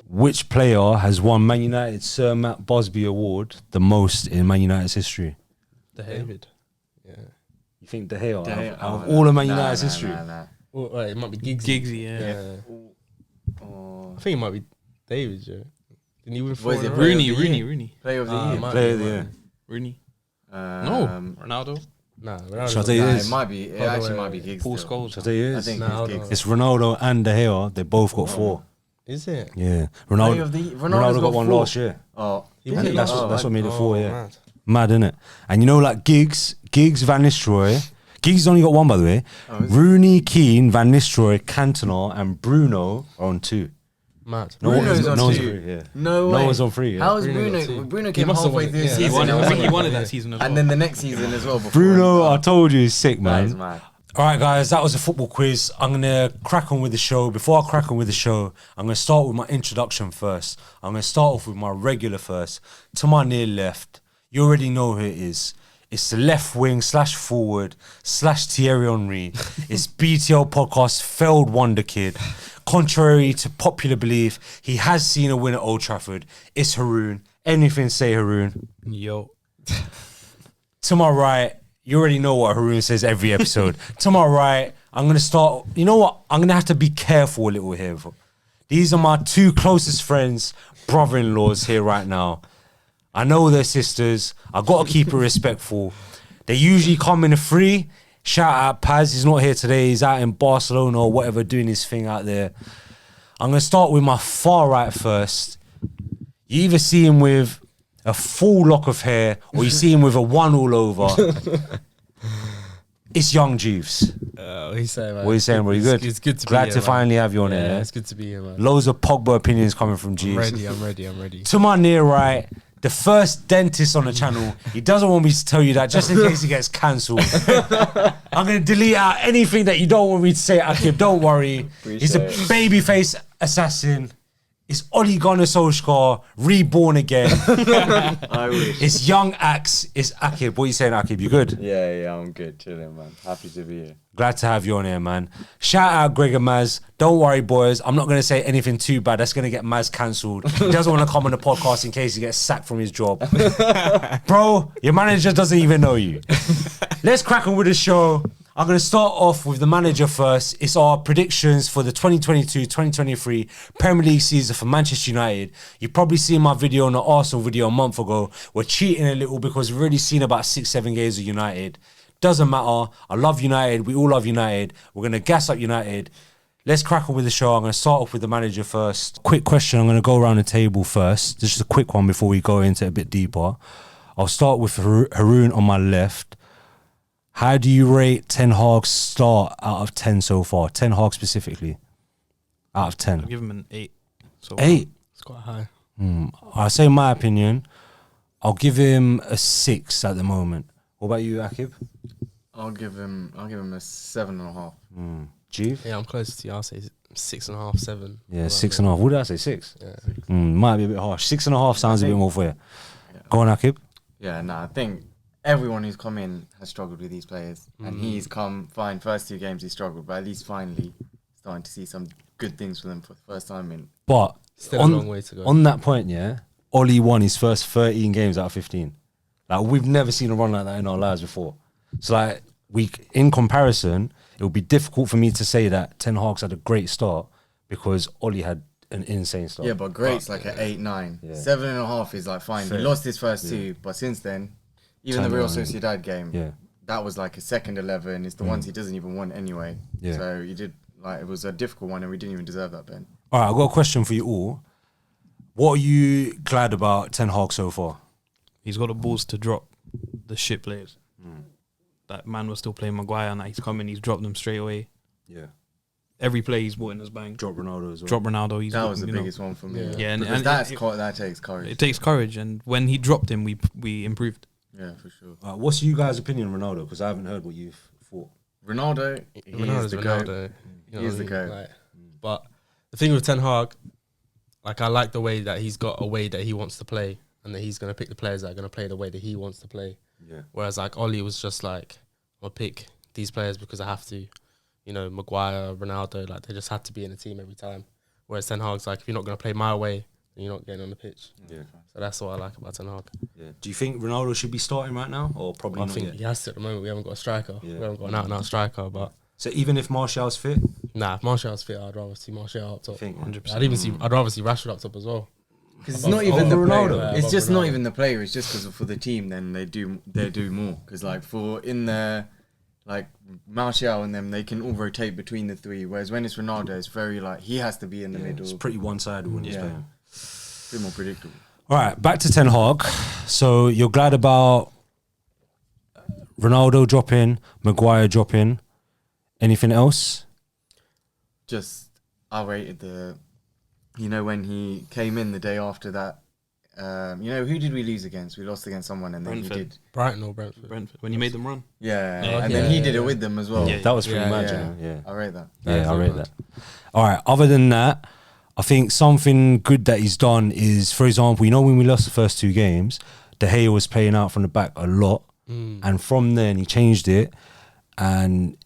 Which player has won Man United's Sir Matt Busby Award the most in Man United's history? David. Yeah. You think De Gea out of all of Man United's history? Well, right, it might be Giggsy. Giggsy, yeah. I think it might be David, yeah. Didn't he win four in a row? Rooney. Player of the year. Player of the year. Rooney. No. Ronaldo. Nah, Ronaldo. Shall I tell you this? It might be. It actually might be Giggs. Paul still. Scholes. Shall I tell you I this? think Nah, it's Giggs. It's Ronaldo and De Gea. They both got 4. Is it? Yeah. Player of the Ronaldo got one 4. last year. Oh, That's what made it 4, yeah. Mad. Mad, innit? And you know, like Giggs, Van Nistelrooy. Giggs only got 1, by the way. Rooney, Keane, Van Nistelrooy, Cantona, and Bruno are on 2. Mad. Bruno's on 2. 3, yeah. No way. No one's on 3, yeah. How is Bruno got Bruno? 2. Bruno He came must have halfway won through it, the yeah. season. I think he wanted that season as well. And then the next season as well. before Bruno, he I told you, is sick, That is man. mad. All right, guys, that was a football quiz. I'm going to crack on with the show. Before I crack on with the show, I'm going to start with my introduction first. I'm going to start off with my regular first. To my near left, you already know who it is. It's the left wing / forward / Thierry Henry. It's BTL podcast, failed wonder kid. Contrary to popular belief, he has seen a win at Old Trafford. It's Haroon. Anything say Haroon. Yo. To my right, you already know what Haroon says every episode. To my right, I'm going to start... You know what? I'm going to have to be careful a little here. These are my 2 closest friends, brother-in-laws here right now. I know they're sisters. I got to keep it respectful. They usually come in a free. Shout out Paz. He's not here today. He's out in Barcelona or whatever, doing his thing out there. I'm going to start with my far right first. You either see him with a full lock of hair or you see him with a 1 all over. It's Young Jeeves. What are you saying, man? What are you saying, bro? You good? It's good to Glad be to here, finally have you on man. here. Yeah, Yeah? it's good to be here, man. Loads of Pogba opinions coming from Jeeves. I'm ready. To my near right, the first dentist on the channel. He doesn't want me to tell you that just in case he gets cancelled. I'm going to delete out anything that you don't want me to say, Akib. Don't worry. He's a babyface assassin. It's Ole Gunnar Solskjaer, reborn again. I wish. It's young Axe. It's Akib. What are you saying, Akib? You good? Yeah, I'm good. Chilling, man. Happy to be here. Glad to have you on here, man. Shout out Greg and Maz. Don't worry, boys. I'm not going to say anything too bad. That's going to get Maz cancelled. He doesn't want to come on the podcast in case he gets sacked from his job. Bro, your manager doesn't even know you. Let's crack on with the show. I'm going to start off with the manager first. It's our predictions for the 2022-2023 Premier League season for Manchester United. You've probably seen my video on the Arsenal video a month ago. We're cheating a little because we've already seen about 6-7 games of United. Doesn't matter. I love United. We all love United. We're going to gas up United. Let's crack on with the show. I'm going to start off with the manager first. Quick question. I'm going to go around the table first. Just a quick one before we go into it a bit deeper. I'll start with Haroon on my left. How do you rate Ten Hag's start out of 10 so far? Ten Hag specifically, out of 10. I'll give him an 8. So 8? It's quite high. I'll say my opinion. I'll give him a 6 at the moment. What about you, Akib? I'll give him a 7.5. Jeeve? Yeah, I'm close to you. I'll say 6.5, 7. Yeah, 6.5. What did I say? 6? Yeah. Might be a bit harsh. 6.5 sounds a bit more fair. Yeah. Go on, Akib. Yeah, I think everyone who's come in has struggled with these players. And he's come fine. First 2 games he struggled, but at least finally starting to see some good things for them for the first time in. But Still a long way to go. On that point, yeah, Ollie won his first 13 games out of 15. Like, we've never seen a run like that in our lives before. So, like, in comparison, it would be difficult for me to say that Ten Hag's had a great start because Ollie had an insane start. Yeah, but great's like an 8, 9. Yeah. 7.5 is like fine. Fair. He lost his first 2, but since then, even Turned the Real around, Sociedad game, Yeah. that was like a second 11. It's the ones he doesn't even want anyway. Yeah. So he did, like, it was a difficult one and we didn't even deserve that, Ben. All right, I've got a question for you all. What are you glad about Ten Hag so far? he's got the balls to drop the shit players. That man was still playing Maguire, and he's coming, he's dropped them straight away. Yeah. Every play he's bought in his bank. Drop Ronaldo as well. Drop Ronaldo. He's That was the you know, biggest one for me. Yeah, and that takes courage. It takes courage, and when he dropped him, we improved. Yeah, for sure. What's you guys' opinion on Ronaldo? Because I haven't heard what you've thought. Ronaldo, he is the GOAT. You know He is what I the mean? GOAT. Like, but the thing with Ten Hag, like, I like the way that he's got a way that he wants to play. and that he's going to pick the players that are going to play the way that he wants to play. Yeah. Whereas like Oli was just like, I'll pick these players because I have to. You know, Maguire, Ronaldo, like they just had to be in the team every time. Whereas Ten Hag's like, if you're not going to play my way, then you're not getting on the pitch. Yeah. So that's what I like about Ten Hag. Yeah. Do you think Ronaldo should be starting right now, or probably I not think yet? he has to at the moment. We haven't got a striker. Yeah. We haven't got an out-and-out striker. But So even if Martial's fit, nah, if Martial's fit, I'd rather see Martial up top. I think 100%. I'd rather see Rashford up top as well. Because it's not even the Ronaldo. player. Yeah, It's above just not Ronaldo. even the player. It's just because for the team, then they do more. Because like for in the like Martial and them, they can all rotate between the three. Whereas when it's Ronaldo, it's very like he has to be in the middle. it's pretty one-sided when he's Yeah. playing. A bit more predictable. All right, back to Ten Hag. So you're glad about Ronaldo dropping, Maguire dropping. Anything else? Just I rated when he came in the day after that. Who did we lose against? We lost against someone, and then Brentford. he did. Brighton or Brentford. Brentford, when you made them run. Yeah, Yeah. and then he did it Yeah. with them as well. Yeah. That was pretty Yeah, mad, yeah. you know? Yeah. I rate that. Yeah, I rate that. All right. Other than that, I think something good that he's done is, for example, when we lost the first two games, De Gea was playing out from the back a lot, and from then he changed it, and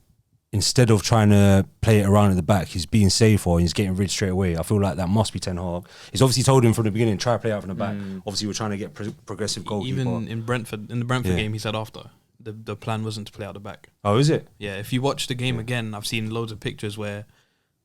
instead of trying to play it around at the back, he's being safer and he's getting rid straight away. I feel like that must be Ten Hag. He's obviously told him from the beginning, try to play out from the back. Obviously, we're trying to get progressive goalkeeper. Even in the Brentford Yeah. game, he said after the plan wasn't to play out the back. Oh, is it? Yeah, if you watch the game again, I've seen loads of pictures where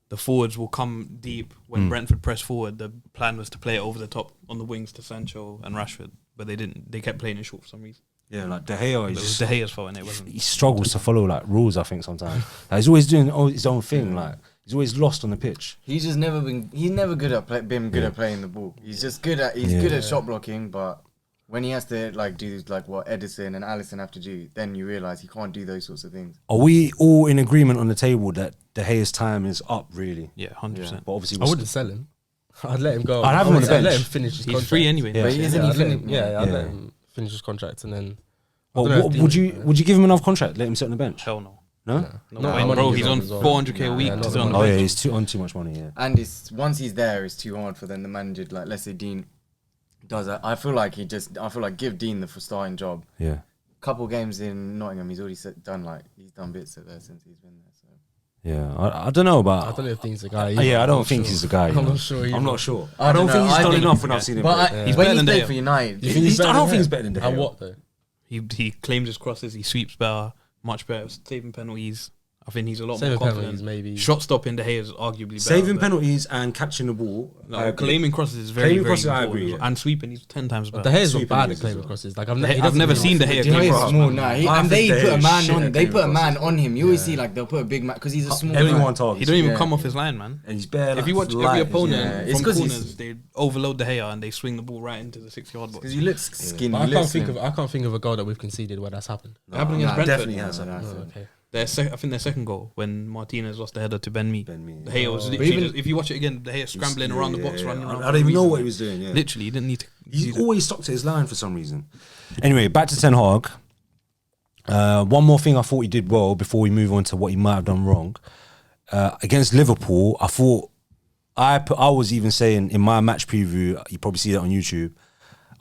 the forwards will come deep when Brentford press forward. The plan was to play it over the top on the wings to Sancho and Rashford, but they didn't. They kept playing it short for some reason. Yeah, like De Gea, But it was De Gea's fault, and it wasn't. he struggles to follow like rules. I think sometimes like, he's always doing his own thing. Like he's always lost on the pitch. He's just never been. He's never good at been good at playing the ball. He's just good at. He's good at shot blocking, but when he has to like do like what Edison and Alisson have to do, then you realise he can't do those sorts of things. Are we all in agreement on the table that De Gea's time is up? Really? Yeah, 100%. But obviously, I wouldn't sell him. I'd let him go. I'd have him on the I'd let bench. him finish his He's contract. free anyway. Yeah. But isn't he I'd let feeling? him, I'd Yeah. let him finish his contract and then. Well, I don't know what, if would you give him another contract? Let him sit on the bench? Hell no. No. No, No, way, money bro, is he's on on as well. 400k a week Yeah, to not sit on the Oh yeah, bench. he's too much money. Yeah. And it's once he's there, it's too hard for then the manager. Like let's say Dean does that. I feel like give Dean the starting job. Yeah. Couple games in Nottingham, he's already he's done bits at there since he's been there. So. Yeah. I don't know about. I don't know if Dean's the guy. Yeah, I I'm don't not think sure. he's the guy. I'm not sure. I'm either. not sure. I I don't don't think know. he's I done think- enough when I've seen him. But play. He's when better he than played De Gea. for United, You think he's I better don't than think he's him? better than De At Gea. what though? He claims his crosses, he sweeps better, much better, saving penalties. I think he's a lot Saving more confident. penalties, maybe. Shot stopping, De Gea is arguably better. Saving but- penalties and catching the ball. I No, agree. claiming crosses is very, Claiming very crosses, I important. agree, yeah. And sweeping, he's 10 times better. The hair's not Sweeping bad is at claiming as well. crosses. Like I've never seen De Gea De Gea claim is crosses. small man. now. I And think they De put a Gea man shit on. at They put a claiming man crosses. on him. You always see like they'll put a big man because he's a small. Everyone man. targets. He don't even Yeah. come off his line, man. And he's bare. If you watch every light, opponent yeah. It's from 'cause he's- corners, they overload De Gea and they swing the ball right into the 6-yard box. Because he looks skinny. But he looks I can't think of a goal that we've conceded where that's happened. It happened against Brentford. definitely has happened. Oh, okay. I think their second goal when Martinez lost the header to Ben Mee. Ben Mee. De Gea was Oh. literally But just, if you watch it again, De Gea scrambling around the box, running around. I don't even know what he was doing. Yeah. Literally, he didn't need to. He's always stuck to his line for some reason. Anyway, back to Ten Hag. One more thing I thought he did well before we move on to what he might have done wrong. Against Liverpool, I thought I was even saying in my match preview, you probably see that on YouTube,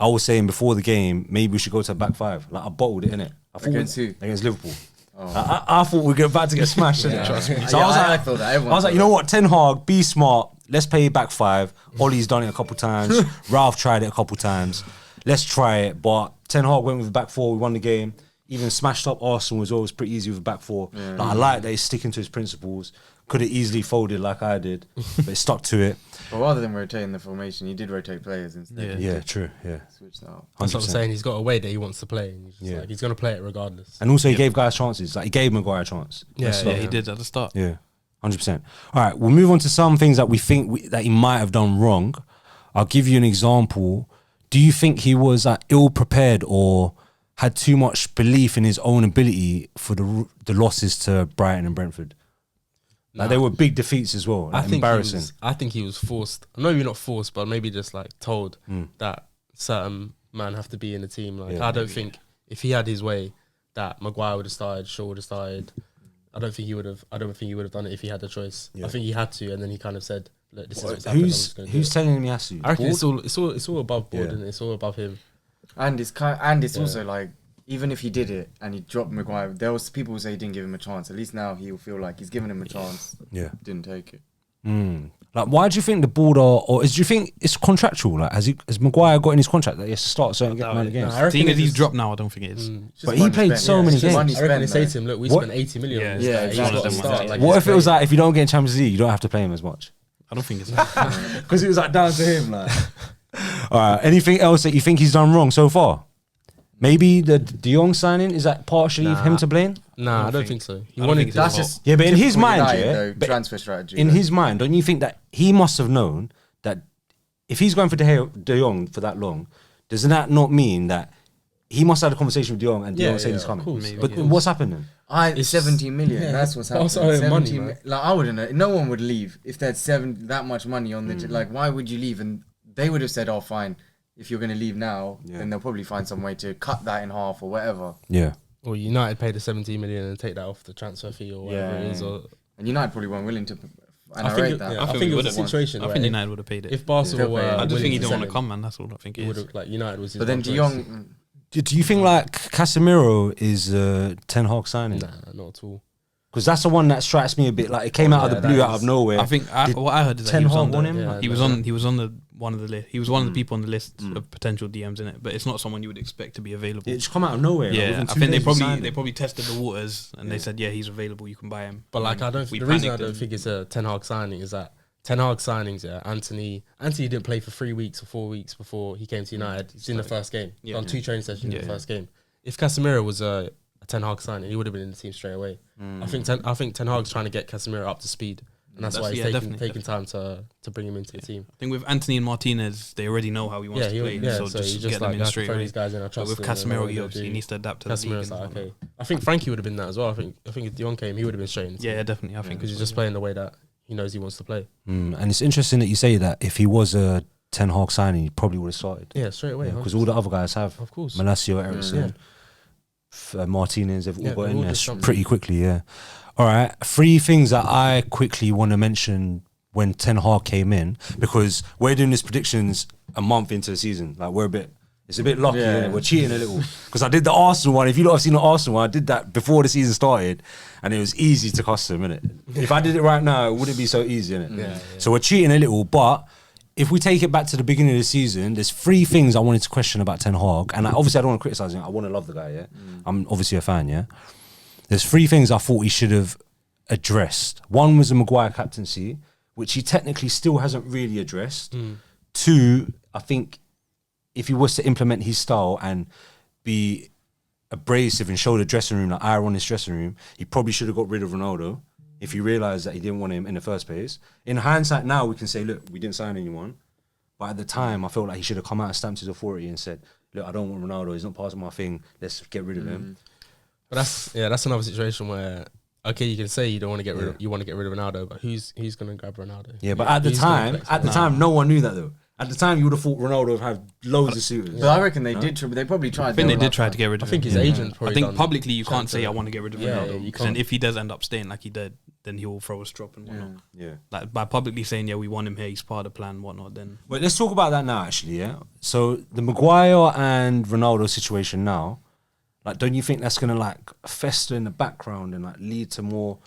I was saying before the game, maybe we should go to a back five. Like I bottled it, innit? I thought Against who? Against Liverpool. I thought we were about to get smashed, innit? Trust me. So I thought that. Everyone I was like, thought you know what, Ten Hag, be smart. Let's play back five. Ollie's done it a couple times. Ralph tried it a couple times. Let's try it. But Ten Hag went with the back four. We won the game. Even smashed up Arsenal was always pretty easy with the back four. Like, I like that he's sticking to his principles. Could have easily folded like I did, but he stuck to it. But rather than rotating the formation, he did rotate players instead. Yeah. Yeah, true. Yeah. Switched that up. That's what I'm 100%. saying. He's got a way that he wants to play. And he's just Yeah. like, he's going to play it regardless. And also he gave guys chances. Like he gave Maguire a chance. Yeah, Yeah, he did at the start. Yeah, 100%. All right, we'll move on to some things that we think that he might have done wrong. I'll give you an example. Do you think he was ill prepared or had too much belief in his own ability for the losses to Brighton and Brentford? Like they were big defeats as well. Like, embarrassing. I think he was forced. Maybe not forced, but maybe just like told that certain men have to be in the team. Like Yeah. I don't think if he had his way, that Maguire would have started, Shaw would have started. I don't think he would have done it if he had the choice. Yeah. I think he had to, and then he kind of said, look, this is what's happened. I'm just gonna do Who's it. telling him he has to? I reckon Board? it's all above board, Yeah. and it's all above him. And it's also like, even if he did it and he dropped Maguire, there was people who say he didn't give him a chance. At least now he'll feel like he's given him a chance. Yeah. Didn't take it. Like, why do you think the board do you think it's contractual? Like, has Maguire got in his contract that he has to start a certain amount of games? I reckon Seeing as it's he's just- dropped now, I don't think it is. But he played so many it's just games. money I reckon they spent, say to him, look, we What- spent 80 million on this Yeah, guy. He's exactly. got to start. Like, What he's if it was great. like, if you don't get in Champions League, you don't have to play him as much? I don't think it's. Because it was like down to him. Like, all right. Anything else that you think he's done wrong so far? Maybe the De Jong signing, is that partially him to blame? Nah, I don't think so. He I don't wanted think That's Well, just Yeah, but in his typical mind, United, yeah, though, but transfer strategy. in though. his mind, don't you think that he must have known that if he's going for De Jong for that long, does that not mean that he must have had a conversation with De Jong and De Jong said he's of coming? course, Maybe, But yeah. what's happening? It's 17 million. yeah, That's what's that's happening. our money, 17 man. Like, I wouldn't know. No one would leave if they had that much money on the. Like, why would you leave? And they would have said, "Oh, fine. If you're going to leave now, then they'll probably find some way to cut that in half or whatever." Yeah. Or United pay the 17 million and take that off the transfer fee or whatever it is. Or And United probably weren't willing to. And I I, think rate it- that. yeah, I think think we it was a would've. situation I where think United would have paid it. if Barcelona were, I I just willing think he to don't sell want to him, come, man. That's all I think he it would is. have like United was his But then one De choice. Jong. Do you think like Casemiro is Ten Hag signing? Nah, not at all. Because that's the one that strikes me a bit like it came out of the yeah, blue, that out is- of nowhere. I think Did what I heard is that Ten he was Hag on want the, him? Yeah, he was on the one of the list. He was one of the people on the list of potential DMs in it, but it's not someone you would expect to be available. It just come out of nowhere. like, Yeah, within I 2 think days we signed they him. probably tested the waters and they said, yeah, he's available. You can buy him. But like, I don't. We The reason I panicked don't and- think it's a Ten Hag signing is that Ten Hag signings. Yeah, Anthony didn't play for 3 weeks or 4 weeks before he came to United. He's in the first game. Yeah. Done 2 training sessions in Yeah. the first game. If Casemiro was a Ten Hag signing, he would have been in the team straight away. I think Ten Hag's trying to get Casemiro up to speed, and that's why he's taking time to bring him into the team. I think with Anthony and Martinez, they already know how he wants to play. So so just he get just them like, in I have to straight throw away. these guys in. I But trust with them, they know Casemiro, what he they'll obviously do. needs to adapt to the league. Casemiro's and like, whatnot. okay. I think Frankie would have been that as well. I think if De Jong came, he would have been straight into Yeah, definitely. I think because he's just playing the way that he knows he wants to play. And it's interesting that you say that if he was a Ten Hag signing, he probably would have started. Yeah, straight away. Because all the other guys have. Of course. Malacio, Ericsson, Martinez, they've all Yeah, got they're in all there just jumping. pretty quickly, yeah. All right, 3 things that I quickly want to mention when Ten Hag came in, because we're doing these predictions a month into the season. Like, it's a bit lucky, Yeah. innit? We're cheating a little. Because I did the Arsenal one. If you lot have seen the Arsenal one, I did that before the season started, and it was easy to custom, innit? If I did it right now, it wouldn't be so easy, innit? Yeah. So we're cheating a little, but if we take it back to the beginning of the season, there's 3 things I wanted to question about Ten Hag. And obviously I don't want to criticise him. I want to love the guy, yeah? I'm obviously a fan, yeah? There's 3 things I thought he should have addressed. One was the Maguire captaincy, which he technically still hasn't really addressed. 2, I think if he was to implement his style and be abrasive and show the dressing room like I run this dressing room, he probably should have got rid of Ronaldo if he realised that he didn't want him in the first place. In hindsight now, we can say, look, we didn't sign anyone. But at the time, I felt like he should have come out and stamped his authority and said, look, I don't want Ronaldo. He's not part of my thing. Let's get rid of him. But that's another situation where you can say you don't want to get rid of you want to get rid of Ronaldo, but who's gonna grab Ronaldo? Yeah, but at the Who's gonna time, flex no one knew that though. At the time, you would have thought Ronaldo would have loads of suitors. But I reckon they did. They probably tried. I think they did try to get rid I of think him. his agent. I think publicly you can't say I want to get rid of Yeah, Ronaldo. yeah, you Because then can't. if he does end up staying like he did, then he'll throw a strop and whatnot. Yeah. Like by publicly saying, yeah, we want him here, he's part of the plan, whatnot, then Wait, let's talk about that now, actually, yeah? So, the Maguire and Ronaldo situation now, like, don't you think that's going to, like, fester in the background and, like, lead to more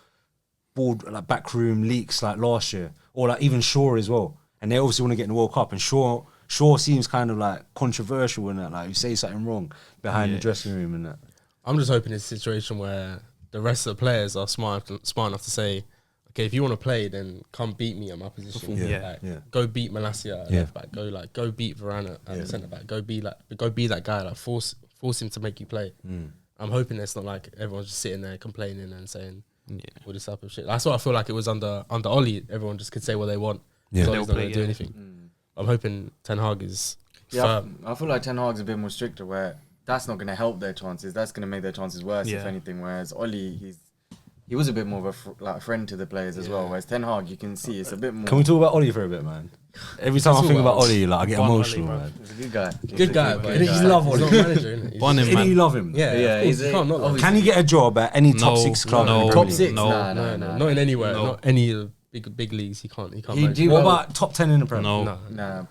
backroom leaks like last year? Or, like, even Shaw as well. And they obviously want to get in the World Cup. And Shaw seems kind of, like, controversial in that. Like, you say something wrong behind the dressing room and that. I'm just hoping it's a situation where the rest of the players are smart enough to say, okay, if you want to play, then come beat me at my position. Yeah. Go beat Malacia at Yeah. left back. Go beat Varane at centre back. Go be that guy. Like force him to make you play. I'm hoping it's not like everyone's just sitting there complaining and saying all this type of shit. That's what I feel like it was under Oli. Everyone just could say what they want. Yeah. So he's not They'll going to play, do yeah. anything. I'm hoping Ten Hag is Yeah, firm. I feel like Ten Hag's a bit more stricter where that's not going to help their chances. That's going to make their chances worse, if Yeah. anything. Whereas Oli, he was a bit more of a friend to the players as well. Whereas Ten Hag, you can see it's a bit more. Can we talk about Oli for a bit, man? Every time I talk think about about Oli, like, I get One emotional, Oli, bro. man. He's a good guy. He's Good a guy, good but Didn't he's you love he's Oli? not a manager, isn't he? Bun him, Didn't man. you love him? Yeah, Yeah, of course, he's you can't not love him. Can he get a job at any top 6 club? no, in the Top Premier six? League? No, Nah. not in anywhere. No. Not any big leagues, he can't. He manage. do What well. about top 10 in the Premier? No. No. Nah.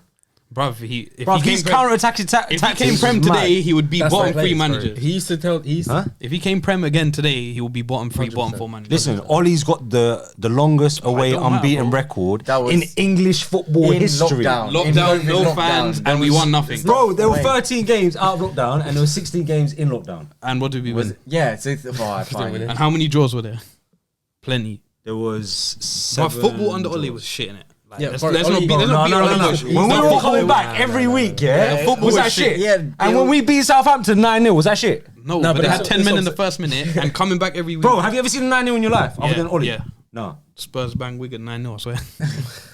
Bruv, Bro, he's counter-attacking if he came Prem today, he would be That's bottom like 3 Leeds, bro. manager. He used to tell. He used to, Huh? If he came Prem again today, he will be bottom 3, bottom 4 manager. Listen, Ollie's got the longest away don't matter, unbeaten bro. record That was in English football in history. Lockdown, no fans, and we won nothing. Bro, there were Wait. 13 games out of lockdown and there were 16 games in lockdown. And what did we Was win? it? Yeah, so fine. win it. And how many draws were there? Plenty. There was But 7 football under Ollie draws. was shit in it. Like, Yeah, let's bro, not Ollie- be let's not be No. Ollie. When we The were football- coming back every week, The football was was that shit? shit. Yeah, And when we beat Southampton 9-0, was that shit? No, No, but but they had that's- 10 men that's in the what- first minute and coming back every week. Bro, have you ever seen a 9-0 in your life other Yeah, than Ollie? yeah. No. Spurs bang Wigan 9-0, I swear.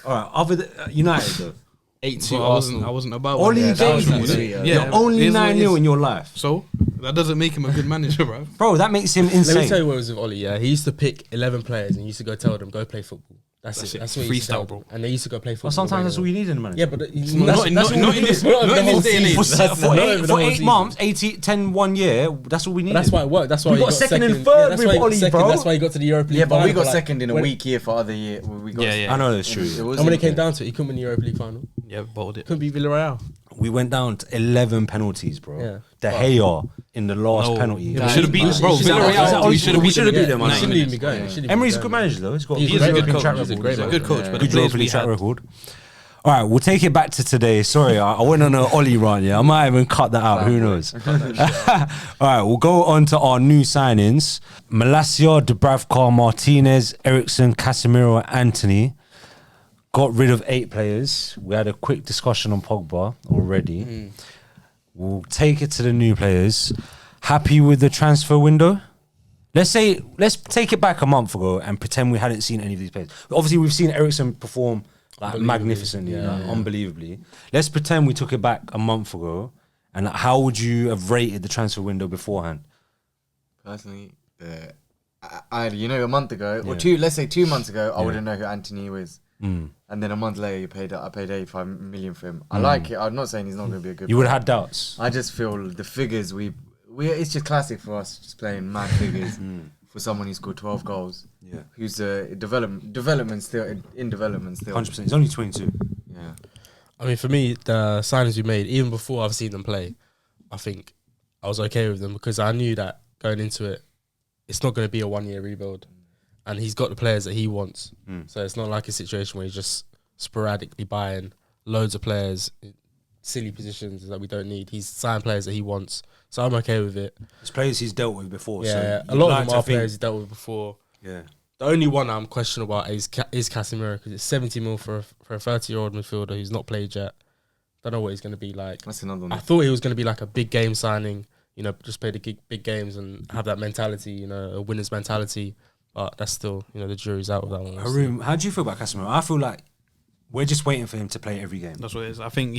All right, other than United though. 8-2 But I wasn't about Ollie one. that was Davies, really sweet, you're only it is what it 9-0 is. in your life. So that doesn't make him a good manager, bro. Bro, that makes him Let me tell insane. you what was with Ollie. Yeah, he used to pick 11 players and he used to go tell them go play football. That's it. That's what he used to Freestyle, tell bro. them. And they used to go play football. Well, sometimes that's all you need in a manager. Yeah, but Not in this day and age. For 8 months, 10 1 year, that's all we need. That's why it worked. That's why We he got second and yeah, third that's with why he got Ollie, second. bro. That's why he got to the Europa League. Yeah, but we final, got like, second in a when- week here for other year. We got Yeah. I know that's true. It was And when it came down to it, he couldn't win the Europa League final. Yeah, bottled it. Couldn't beat Villarreal. We went down to 11 penalties, bro. Yeah. De Gea in the last penalty. We should have beaten, He bro. should have- Villarreal, we should have we beat should have beat them. He man. shouldn't leave me going. He shouldn't leave me Emery's a going. good manager though. He's got He's He's a a great good coach. coach. He's a He's great a man. good coach, Yeah. but good the players Europa we League track had. record. All right, we'll take it back to today. Sorry, I went on an Ollie run. Yeah, I might even cut that out. Who knows? All right, we'll go on to our new signings: Malacia, Dubravka, Martinez, Ericsson, Casemiro, and Anthony. Got rid of 8 players. We had a quick discussion on Pogba already. We'll take it to the new players. Happy with the transfer window? Let's take it back a month ago and pretend we hadn't seen any of these players. Obviously, we've seen Ericsson perform like magnificently, unbelievably. Let's pretend we took it back a month ago, and like, how would you have rated the transfer window beforehand? Personally, a month ago or two. Let's say 2 months ago, I wouldn't know who Anthony was. And then a month later, I paid 85 million for him. I like it. I'm not saying he's not going to be a good. You would player. have had doubts. I just feel the figures we it's just classic for us, just playing mad figures for someone who scored 12 goals. Yeah, Who's development still. 100%. He's only 22. Yeah. I mean, for me, the signings we made, even before I've seen them play, I think I was okay with them because I knew that going into it, it's not going to be a 1-year rebuild. And he's got the players that he wants. So it's not like a situation where he's just sporadically buying loads of players, silly positions that we don't need. He's signed players that he wants. So I'm okay with it. It's players he's dealt with before. Yeah, so a lot you'd of them like are to think- players he's dealt with before. Yeah. The only one I'm questionable about is Casemiro because it's 70 mil for a 30-year-old midfielder who's not played yet. Don't know what he's going to be like. That's another one. I thought he was going to be like a big game signing, just play the big games and have that mentality, a winner's mentality. But that's still, the jury's out with that one. Haroon, how do you feel about Casemiro? I feel like we're just waiting for him to play every game. That's what it is. I think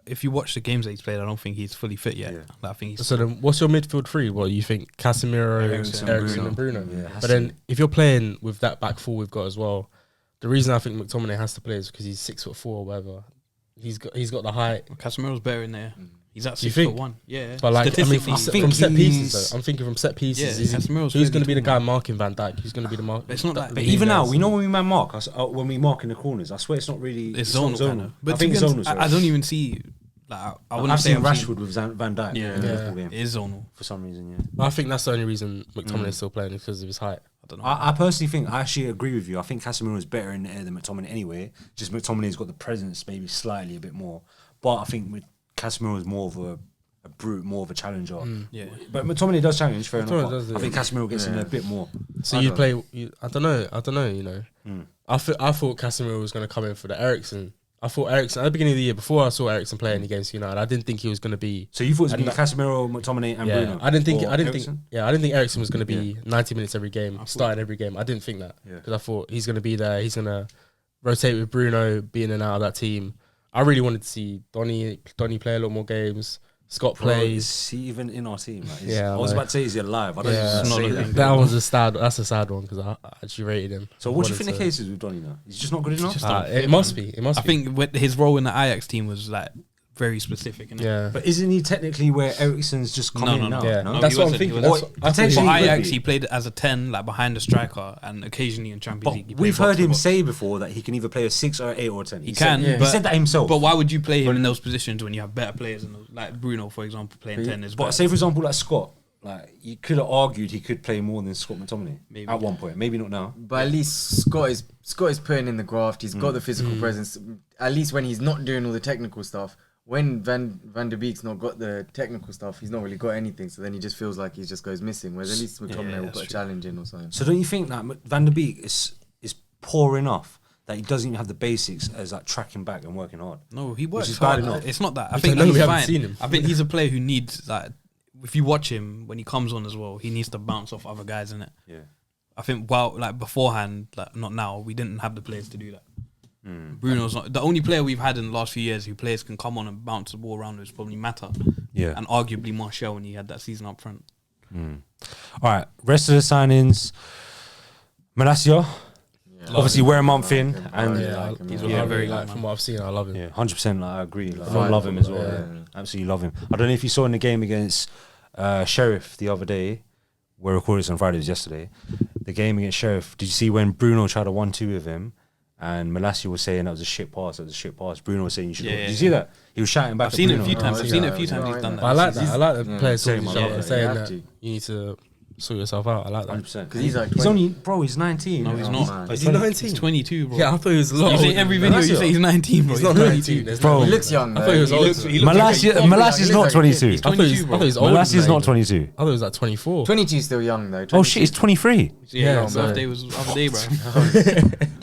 if you watch the games that he's played, I don't think he's fully fit yet. Yeah. Like, I think he's So then, what's your midfield three? What you think? Casemiro, Eriksen, Ericsson, and Bruno. Yeah, has But to then, if you're playing with that back four we've got as well, the reason I think McTominay has to play is because he's 6'4" or whatever. He's got the height. Casemiro's better in there. He's at You 6'1". Yeah, But like, I mean, statistically, from set pieces, he's- though, I'm thinking from set pieces. Yeah, Casemiro's Who's going to really be the tall. guy marking Van Dijk? Who's going to be the mark? But it's not like- But even now, we know when we man mark, when we mark in the corners, I swear it's not really. it's not zonal. Kind of. But I think to it's be zonal. honest, sorry. I don't even see. Like, I wouldn't I've say seen I've Rashford with Van Dijk Yeah. in the Yeah. Liverpool game It is zonal. for some reason. Yeah. I think that's the only reason McTominay's still playing is because of his height. I don't know. I personally think I actually agree with you. I think Casemiro is better in the air than McTominay anyway. Just McTominay's got the presence maybe slightly a bit more, but I think Casemiro is more of a brute, more of a challenger. Yeah. But McTominay does challenge, fair McTominay enough. does, I yeah. think Casemiro gets in there a bit more. So I you don't- play. I don't know. I thought Casemiro was going to come in for the Ericsson. I thought Ericsson at the beginning of the year before I saw Ericsson playing against United. I didn't think he was going to be. So you thought it was And going to be Casemiro, McTominay, and Yeah, Bruno? I didn't think. Or Eriksen? I didn't think Ericsson was going to be 90 minutes every game, starting every game. I didn't think that Yeah. because I thought he's going to be there. He's going to rotate with Bruno, be in and out of that team. I really wanted to see Donny play a lot more games. Scott Bro, plays. is he even in our team? Like, Yeah, I was I know. about to say, is he alive? I don't Yeah, even not say looking that. good. that one's a sad. That's a sad one because I actually rated him. So what do you think Wanted the case is with Donny now? He's just not good enough? just It must be. It must I be. think his role in the Ajax team was like very specific. Innit? Yeah. But isn't he technically where Eriksen's just come in now? Yeah. No? That's he what I'm wasn't, thinking. he That's wasn't. what- I thought he Potentially But he would Ajax, be. he played as a 10, like behind the striker, and occasionally in Champions But League. he we've played heard box to him box. say before that he can either play a 6 or an 8 or a 10. He can, Said, he but- said that himself. But why would you play him in those positions when you have better players? Like Bruno, for example, playing 10 is But better. say for example, like Scott, like you could have argued he could play more than Scott McTominay Maybe. at one point. Maybe not now. But at least Scott is putting in the graft. He's got the physical presence. At least when he's not doing all the technical stuff. When Van der Beek's not got the technical stuff, he's not really got anything. So then he just feels like he just goes missing. Whereas at least McTominay will that's put a true. challenge in or something. So don't you think that Van der Beek is poor enough that he doesn't even have the basics as like tracking back and working hard? No, he works is hard. bad enough. It's not that. I We think don't know, he's we haven't fine. seen him. I think he's a player who needs like. If you watch him when he comes on as well, he needs to bounce off other guys in it. Yeah. I think like beforehand, like not now, we didn't have the players to do that. Bruno's not the only player we've had in the last few years who players can come on and bounce the ball around is probably Mata. Yeah. And arguably Martial when he had that season up front. All right. Rest of the signings. Malacia. Obviously, we're a month in, and He's Yeah, very very like from what I've seen, I love him. yeah, 100%. Like, I agree. Like, I Fine. love him as well. Yeah. Yeah. Absolutely love him. I don't know if you saw in the game against Sheriff the other day. We're recording this on Friday. It was yesterday. The game against Sheriff. Did you see when Bruno tried a 1-2 with him? And Malacia was saying that was a shit pass. That was a shit pass. Bruno was saying you should. Yeah, Did you yeah, see that? He was shouting back. I've at seen it a Bruno. few times. Oh, I've seen it a yeah, few he's times. He's right done there. that. But I like that. He's- I like the players same, talking I love shit and that. saying You have that to. you need to sort yourself out. I like that. 100%. Because he's like He's 20. only, bro. He's 19. No, he's Oh, not. man. Is he 19? He's 22, bro. Yeah, I thought he was a lot You say older. every video you say he's 19, bro. He's not 19. There's Bro. no- He looks young. I thought he was though. older. looks Malacia's not 22. I thought he 22, was bro. older. Malacia's not 22. I thought he was like 24. 22 is still young though. Oh shit, he's 23. Yeah, Yeah, his so- birthday was the other day, bro.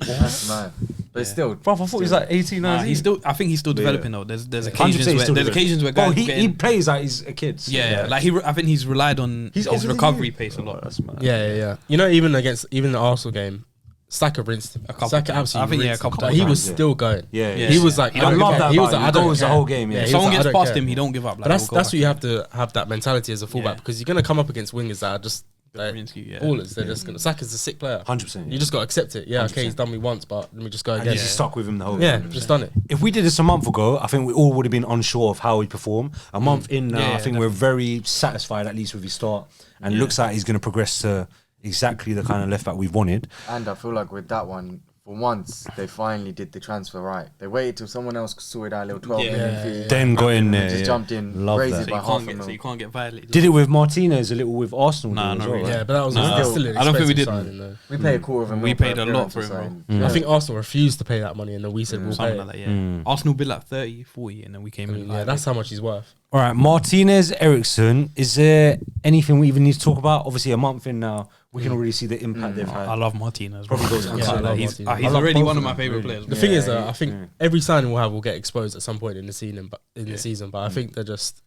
That's mad. But still, Bro, I thought he was like 18, Nah, 19. he's still. I think he's still developing though. There's occasions 100% he's where still there's developing. occasions where Bro, guys. he getting- plays like he's a kid. So yeah, like I think he's relied on He's older his than recovery you. pace a lot. That's mad. Yeah. You know, even the Arsenal game, Saka rinsed him. A couple Saka times. absolutely I think, yeah, rinsed a couple him. He was times, yeah. still going. Yeah, Yeah. He was like, I I don't love care. that He was about like, him. I don't Goes the care. whole game, yeah. he If was someone like, I gets don't past care. him, he don't give up. Like, But that's he'll go what back you in. have to have that mentality as a fullback Yeah. because you're gonna come up against wingers that are just like, Rinsky, yeah. ballers. They're just gonna. Saka's a sick player. 100%. You just gotta accept it. Yeah, okay, 100%. he's done me once, but let me just go And again. he's stuck with him the whole Yeah, time. just done it. If we did this a month ago, I think we all would have been unsure of how he'd perform. A month in now, Yeah, I think we're very satisfied at least with his start. And it looks like he's going to progress to exactly the kind of left back we've wanted. and I feel like with that one, for once, they finally did the transfer right. They waited till someone else sorted out a little 12 million fee. Then got in there. Just yeah. jumped in, Love raised that. it So by you half can't a get. So mil. you can't get violated. Did it with Martinez a little with Arsenal. Nah, as not well, really. right? Yeah, but that was Nah. still an I don't think we expensive did. signing, though. We paid a quarter of a mil. We paid per a lot for appearance him, or something. I think Arsenal refused to pay that money, and then we said we'll pay Something it. like that, yeah. Arsenal bid like 30, 40, and then we came in. Yeah, that's how much he's worth. All right, Martinez, Eriksson. Is there anything we even need to talk about? Obviously, a month in now, we can already see the impact they've had. I love Martinez. Bro. Probably goes Yeah, I unsaid. love he's Martinez. he's I love already both one of of my them, favorite really. players. The bro. thing is, Yeah, I think every signing we'll have will get exposed at some point in the season, but I think they're just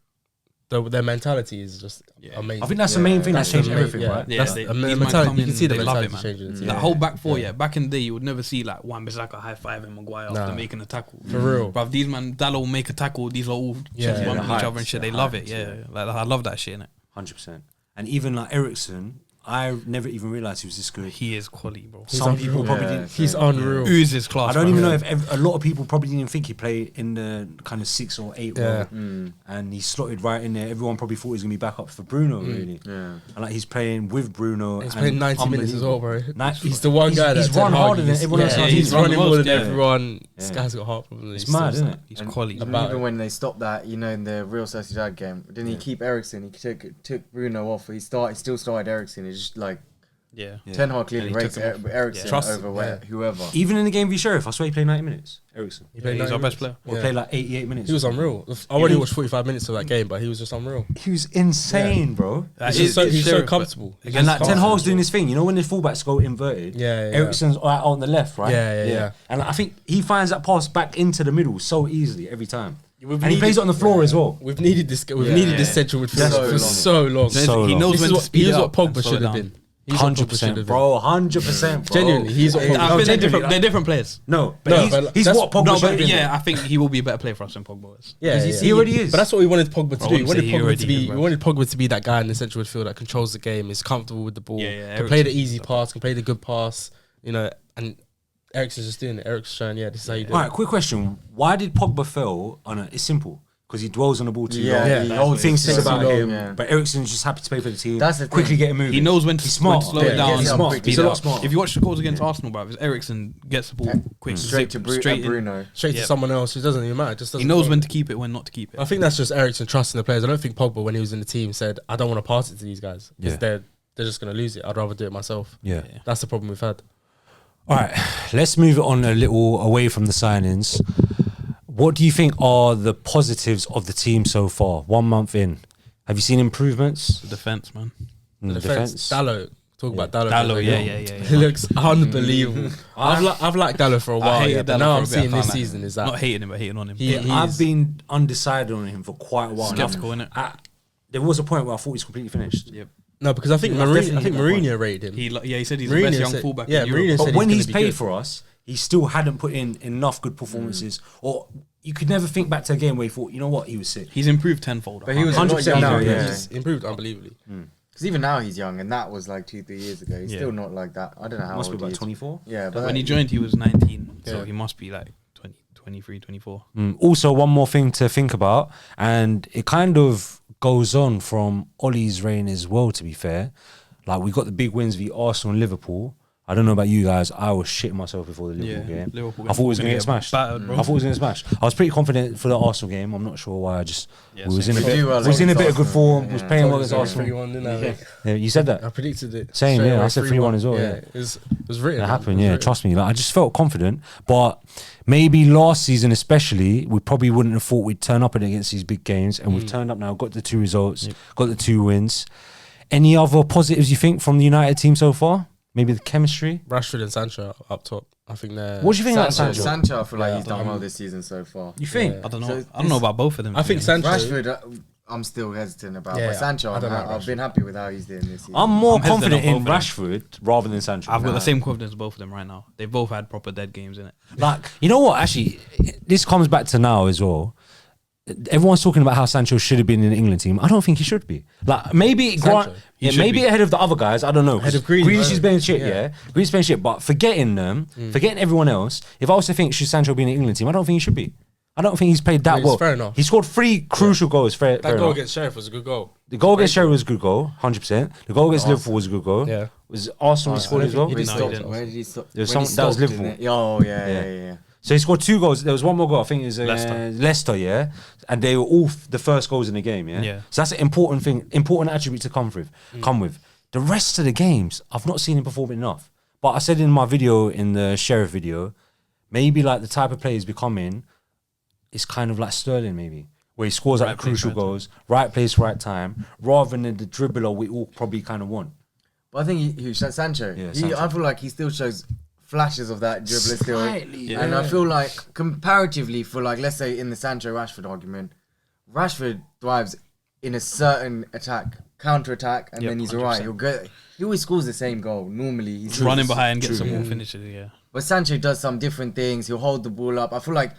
their mentality is just amazing. I think that's the main thing that's That's changed the main- everything, yeah. right? Yeah, That's they- the these man mentality. come You can in, see the they love mentality it, man. changing. in the team. That whole back four, back in the day, you would never see like Wan-Bissaka high five and Maguire Nah. after making a tackle. For real. Bruv, these man, Dallo will make a tackle. These are all Yeah, chest bumping the each other and hypes, shit. the They love hypes, it. Yeah, like I love that shit. Innit? 100%. And even like Eriksson, I never even realized he was this good. He is quality, bro. Some people probably Yeah, didn't. He's unreal. Ooze his class. I don't bro. even know if a lot of people probably didn't think he played in the kind of 6 or 8 Yeah. role, and he slotted right in there. Everyone probably thought he was gonna be back up for Bruno, really. Yeah. And like he's playing with Bruno. He's and playing 90 minutes as well, bro. He's the one guy he's that's run harder than everyone else. yeah, on He's the team. running more than Yeah. everyone. This Yeah. guy's got heart problems. It's mad, isn't it? He's And quality. Even, About it. when they stopped that, you know, in the Real Sociedad game, didn't he keep Ericsson? He took Bruno off. He still started Ericsson. It's just like Yeah. Ten Hag clearly And he rates took him off. Ericsson Yeah. Trust over him, where, whoever. Even in the game v Sheriff, I swear he played 90 minutes. Eriksson. He played He's 90 our best minutes. player. Or played like 88 minutes. He was unreal. I already watched 45 minutes of that game, but he was just unreal. He was insane, bro. That He's is- so, it's he's so Sheriff, but- comfortable. He's And just like Ten comfortable. Hag's doing his thing, you know, when the fullbacks go inverted, Yeah. Eriksson's like on the left, right? Yeah. And I think he finds that pass back into the middle so easily every time. We've And he needed- plays it on the floor as well. We've needed this. We've Yeah. needed this Yeah. central midfielder So for long. so long. So he long. knows This when is to what, speed here's it what up and Pogba slow should it have down. been. He's what Pogba should 100%, have been. bro. 100%, bro. Genuinely, he's what Pogba. I think genuinely, they're different players. No, but No, he's, but he's that's- what Pogba No, should have but been. yeah, I think he will be a better player for us than Pogba is. Yeah, Because he already is. But that's what we wanted Pogba to I do. We wouldn't wanted say he Pogba already to be. is, We bro. wanted Pogba to be that guy in the central midfield that controls the game, is comfortable with the ball, Yeah, can play the Eriksson's easy like pass, can play the good pass. You know, and Eriksson's just doing it. Eriksson's showing, this is how you do All it. right, quick question. Why did Pogba fail on a... It's simple. because he dwells on the ball too Yeah, long. he holds Thinks it it's too about long, him, yeah. but Eriksen's just happy to play for the team. That's the thing. Quickly get him moving. He knows when to, He's smart. when to slow Yeah, it down. he's and smart. speed He's a it lot up. smarter. If you watch the goals against Arsenal, bruv, Eriksen gets the ball quick, Straight to in. Bruno. Straight to Yeah. someone else. It doesn't even matter. It just He doesn't knows go. when to keep it, when not to keep it. I think that's just Eriksen trusting the players. I don't think Pogba, when he was in the team, said, "I don't want to pass it to these guys because Yeah. they're just going to lose it. I'd rather do it myself." Yeah. That's the problem we've had. All right, let's move it on a little away from the signings. What do you think are the positives of the team so far? 1 month in, have you seen improvements? The defense, man. in The defense, Dallo. Talk about Dallo. Dallo, Yeah. yeah. He looks unbelievable. I've liked Dallo for a while, hated but Dallo now for I'm a bit, I seeing can't this lie. season is that Not hating him, but hating on him. He- I've he's- been undecided on him for quite a while. Skeptical, innit? There was a point where I thought he's completely finished. Yep. no, because I think Yeah, I've definitely hit that Mourinho rated him. He said he's the Mourinho best young said- fullback yeah, in Europe. Mourinho But said when he's he's gonna be paid good. for us, he still hadn't put in enough good performances. Or you could never think back to a game where he thought, you know what, he was sick. He's improved tenfold. But he was 100% not young now, he's yeah. He's improved unbelievably. Because even now he's young, and that was like 2-3 years ago. He's Yeah. still not like that. I don't know how Must be old he about is. 24. Yeah, but When he joined, he was 19, so Yeah. he must be like 20, 23, 24. Also, one more thing to think about, and it kind of goes on from Ollie's reign as well, to be fair. Like, we got the big wins via Arsenal and Liverpool. I don't know about you guys. I was shitting myself before the Liverpool game. Liverpool I thought it was going to get smashed. battered, bro. I thought it was going to smash. I was pretty confident for the Arsenal game. I'm not sure why. I just Yeah, we was in same. a We bit. do well We was in a against bit of good Arsenal, form. yeah. Was playing well Told against you Arsenal. 3-1, didn't I? Yeah, you said that. I predicted it. Same, straight yeah, away, I said 3-1 as well, yeah. It was written. It happened, was yeah. written. Trust me. Like, I just felt confident, but maybe last season, especially, we probably wouldn't have thought we'd turn up against these big games, and we've turned up now. Got the 2 results, got the 2 wins. Any other positives you think from the United team so far? Maybe the chemistry. Rashford and Sancho up top. I think they're. What do you think about Sancho, Sancho? Sancho, I feel like Yeah, he's done I'm- well this season so far. You think? Yeah. I don't know. So I don't know about both of them. I to think be honest. Sancho. Rashford, I'm still hesitant about. Yeah, But Sancho, I don't like I've Rashford. been happy with how he's doing this season. I'm more I'm hesitant confident on in both of Rashford rather than Sancho. I've got the same confidence as both of them right now. They've both had proper dead games in it. Like, you know what? Actually, this comes back to now as well. Everyone's talking about how Sancho should have been in the England team. I don't think he should be. Like, maybe Sancho? yeah, should maybe be. ahead of the other guys. I don't know. Ahead of Grealish. Grealish is playing shit, Yeah. yeah. Grealish is playing shit, but forgetting them, forgetting everyone else. If I was to think should Sancho be in the England team, I don't think he should be. I don't think he's played that Well, it's well. fair enough. He scored 3 crucial goals. Fair That goal enough. against Sheriff was a good goal. The goal against Sherry was a good goal, 100%. The goal against Arsenal. Liverpool was a good goal. Yeah. Was Arsenal he scored as well? he Where did did he No, he stop? didn't. Where did he stop? There was When he some- that was stopped, Liverpool. didn't it? Oh, yeah. So he scored 2 goals. There was one more goal. I think it was Leicester. Leicester, yeah. And they were all the first goals in the game, yeah. Yeah. So that's an important thing, important attribute to come with. The rest of the games, I've not seen him perform enough. But I said in my video, in the Sheriff video, maybe like the type of player he's becoming is kind of like Sterling, maybe, where he scores like Right the place, crucial right time. goals, right place, right time, rather than the dribbler we all probably kind of want. But I think Sancho, Yeah, I Sancho. feel like he still shows flashes of that dribbler still. Slightly, And yeah. I feel like comparatively for like, let's say in the Sancho Rashford argument, Rashford thrives in a certain attack, counter attack, and Yep, then he's 100%. alright. He always scores the same goal. Normally he's Just running behind, get True, some yeah. more finishes. Yeah. But Sancho does some different things. He'll hold the ball up. I feel like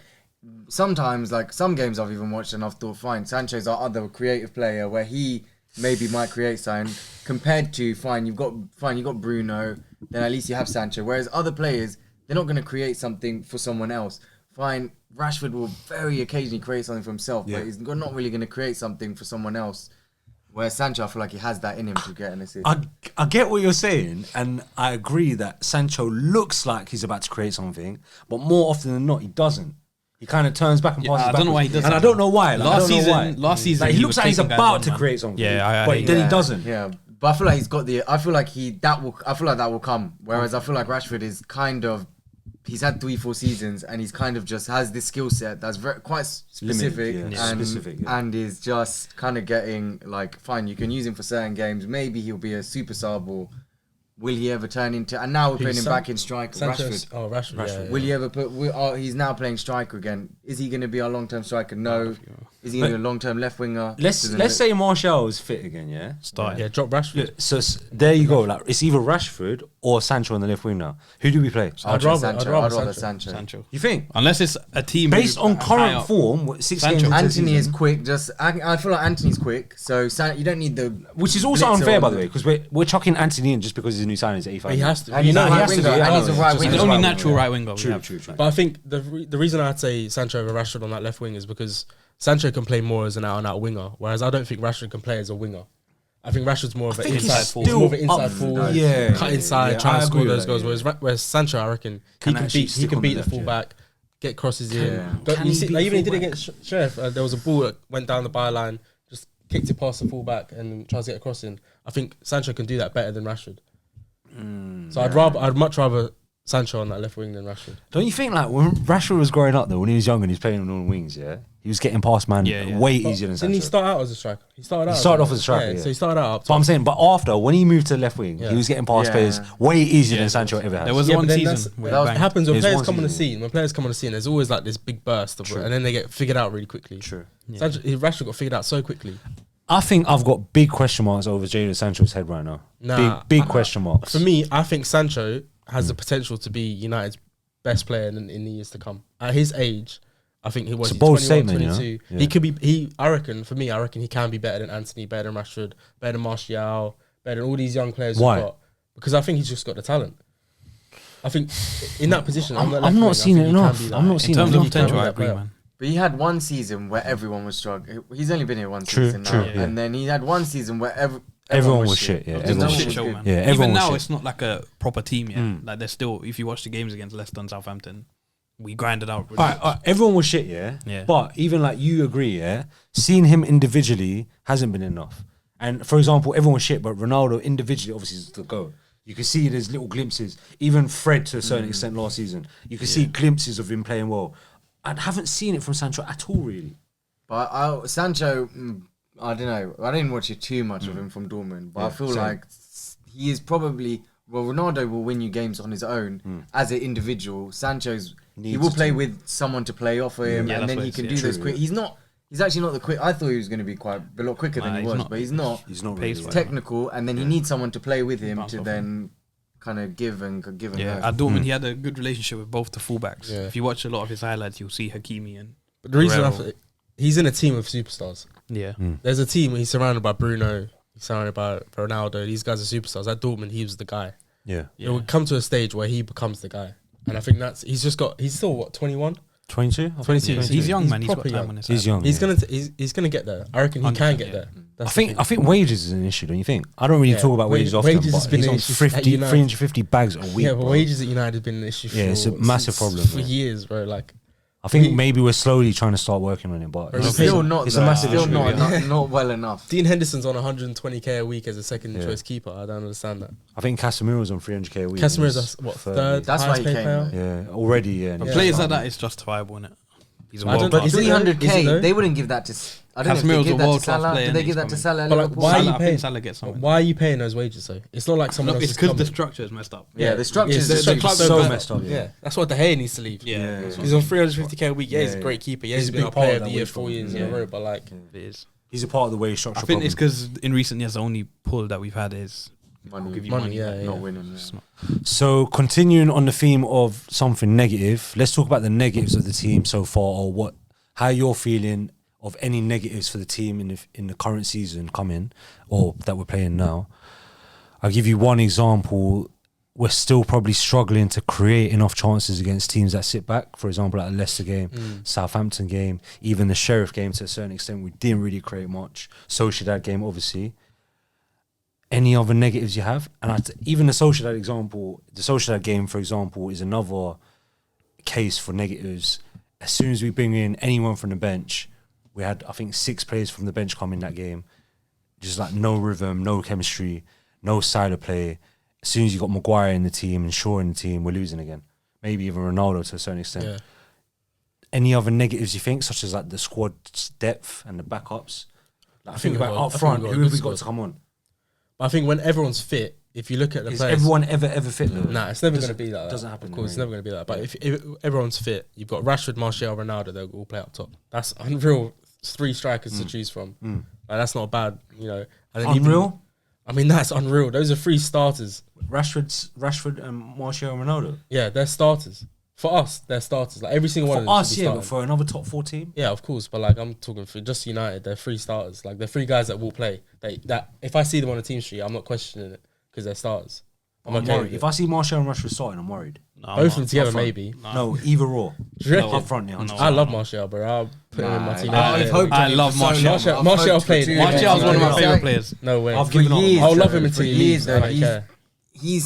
sometimes, like some games I've even watched and I've thought, fine, Sancho's our other creative player where he maybe might create something compared to you've got Bruno, then at least you have Sancho. Whereas other players, they're not going to create something for someone else. Fine, Rashford will very occasionally create something for himself, Yeah. but he's not really going to create something for someone else. Whereas Sancho, I feel like he has that in him to get an assist. I get what you're saying, and I agree that Sancho looks like he's about to create something, but more often than not, he doesn't. He kind of turns back and Yeah, passes I don't know why he backwards. does And that. I don't know why. Like, I don't know why. Last season, Like, he looks was like he's taking guys about on, to man. create something. Yeah, but then Yeah, he doesn't. Yeah, but I feel like he's got the. I feel like that will come. Whereas I feel like Rashford is kind of. He's had 3-4 seasons and he's kind of just has this skill set that's quite specific, Limited, yeah. and Specific, yeah. and is just kind of getting like fine. You can use him for certain games. Maybe he'll be a super sub, or will he ever turn into? And now we're putting him back in striker. Sancho's, Rashford. oh, Rashford. Yeah, Will he ever put? He's now playing striker again. Is he going to be our long-term striker? No. Is he going to be a long-term left winger? Let's say Martial is fit again, yeah? Start. yeah, drop Rashford. Look, so there you go. Like, it's either Rashford or Sancho on the left wing now. Who do we play? I'd rather Sancho. Sancho. You think? Unless it's a team Based who on high current up. form, what, 6 Sancho. games into the Anthony is season, quick. I feel like Anthony's quick. So you don't need the. which is also blitzer unfair, on by the way, because we're chucking Anthony in just because he's a new signing at 85. He has to. And he's You a know, right he has to winger. do it. And he's a right Just- He's winger. the only Right natural winger. right winger. we True, have. true, true. But I think the reason I'd say Sancho over Rashford on that left wing is because Sancho can play more as an out-and-out winger, whereas I don't think Rashford can play as a winger. I think Rashford's more of an inside forward. He's more of an inside forward. Yeah, cut inside, try and score those goals. Whereas Sancho, I reckon he can beat the fullback, get crosses in. You see, like, even he did against Sheriff. There was a ball that went down the byline, just kicked it past the fullback and tries to get a cross in. I think Sancho can do that better than Rashford. So I'd much rather Sancho on that left wing than Rashford. Don't you think, like, when Rashford was growing up though, when he was young and he was playing on all the wings, he was getting past man way easier than Sancho. Didn't he start out as a striker? He started off as a striker. So he started out up top. But I'm saying, but after, when he moved to the left wing, he was getting past players way easier than Sancho ever has. There was one season where that happens when There's players one come on the season. scene. When players come on the scene, there's always like this big burst of, and then they get figured out really quickly. True. Rashford got figured out so quickly. I think I've got big question marks over Jadon Sancho's head right now. Big question marks. For me, I think Sancho has the potential to be United's best player in the years to come. At his age, I think he was It's a bold 21, statement, 22. you know? Yeah. He could be. I reckon he can be better than Anthony, better than Rashford, better than Martial, better than all these young players. Why? We've got. Because I think he's just got the talent. I think in that position, I'm not seeing it enough. I'm not seeing In it terms of enough. potential, I that agree, player. man. But he had one season where everyone was struggling. He's only been here one True, season true, now. yeah. And then he had one season where Everyone was shit, yeah. Everyone Everyone was was Shit shit. show, good. man. Yeah, everyone Even was now, shit. it's not like a proper team yet. Like, there's still, if you watch the games against Leicester and Southampton, we grinded out. All right, everyone was shit, yeah? Yeah. But even like you agree, yeah? Seeing him individually hasn't been enough. And for example, everyone was shit, but Ronaldo individually obviously is the GOAT. You can see there's little glimpses. Even Fred to a certain extent last season. You can see glimpses of him playing well. I haven't seen it from Sancho at all, really. But Sancho, I don't know. I didn't watch it too much of him from Dortmund. But I feel like he is probably... Well, Ronaldo will win you games on his own as an individual. Sancho's... He will play with someone to play off of him, and then he can do those quick... He's actually not the quick... I thought he was going to be a lot quicker than he was, but he's not. He's not Pace really. wise. Technical, and then he needs someone to play with him Bounce to off then kind of give and go. At Dortmund, he had a good relationship with both the fullbacks. Yeah. If you watch a lot of his highlights, you'll see Hakimi and... But the reason Guerrero. he's in a team of superstars. Yeah. There's a team. He's surrounded by Bruno. He's surrounded by Ronaldo. These guys are superstars. At Dortmund, he was the guy. Yeah. It would come to a stage where he becomes the guy, and I think he's still what 21, 22? 22. He's young, man. He's got proper time young. on his He's side. young. He's yeah. he's gonna get there. I reckon he can 100%, get yeah. there. That's I think wages is an issue, don't you think? I don't really talk about wages often, wages has but been he's an on issue at 50, United. 350 bags a week, yeah, but bro. wages at United have been an issue. Yeah, it's a massive problem, for yeah. years, bro. Like I think maybe we're slowly trying to start working on it, but It's Still not. it's a massive Still issue. not well enough. Dean Henderson's on 120k a week as a second choice keeper. I don't understand that. I think Casemiro's on 300k a week. Casemiro's and what he's third? That's why highest he paid came, player? Yeah, already, yeah. But and players he's like fine. that is justifiable, innit? He's a I don't- world but class. is it though? Is it 300k. though? They wouldn't give that to. I don't know if Casemiro's they give a that to world-class Salah. player Did they and give he's that to coming. Salah? at But like, Liverpool? why are Salah, you I think paying? Salah gets something. Why are you paying those wages though? It's not like someone Look, else it's is because the coming. structure is messed up. Yeah, the structures. Yeah, the club's so better. messed up. Yeah, that's what De Gea needs to leave. Yeah. He's on 350k a week. Yeah, he's a Yeah. great keeper. Yeah, He's he's a been big our part player of of the that year wage 4 years in problem, a yeah. row. But like, It is. He's a part of the wage structure. I think it's problem. because in recent years, the only pull that we've had is give you money. yeah, Not yeah. winning. It's not- So continuing on the theme of something negative, let's talk about the negatives of the team so far, or how you're feeling of any negatives for the team in the current season coming, or that we're playing now. I'll give you one example. We're still probably struggling to create enough chances against teams that sit back. For example, like the Leicester game, Southampton game, even the Sheriff game to a certain extent, we didn't really create much. Sociedad game, obviously. Any other negatives you have? And even the Sociedad example, the Sociedad game, for example, is another case for negatives. As soon as we bring in anyone from the bench, we had, I think, 6 players from the bench come in that game. Just like no rhythm, no chemistry, no style of play. As soon as you got Maguire in the team and Shaw in the team, we're losing again. Maybe even Ronaldo to a certain extent. yeah. Any other negatives you think, such as like the squad's depth and the backups? Like, I think we've about got- up I think front, we've got a who have good we got squad. to come on? But I think when everyone's fit, if you look at the Is players, everyone ever fit though? nah, it's never going to Doesn't- be like that. doesn't happen, Of course, it's right? never going to be like that. But if everyone's fit, you've got Rashford, Martial, Ronaldo. They'll all play up top. That's unreal. 3 strikers to choose from. Like, that's not bad, you know. And then Unreal? I mean, that's unreal. Those are 3 starters. Rashford and Martial and Ronaldo. Yeah, they're starters. For us, they're starters. Like every single one of For them us, should be yeah, but starting. for another top 4 team? Yeah, of course, but like I'm talking for just United, they're 3 starters. Like they're 3 guys that will play. That if I see them on a team sheet, I'm not questioning it because they're starters. I'm I'm okay. worried. If I see Martial and Rashford starting, I'm worried. No, Both of them not. together, Up front. maybe. No, either or. Do you reckon? Up front, yeah. No. I love Martial, bro. I'll put him in my team. I've hoped I on him love for so Martial. long. Martial- I've Martial hoped for played- 2 Martial's years. Martial's one of my It's favorite like- players. No way. I've For given up on years, Martial. I'll love him for until he years, leaves. though, I don't care. he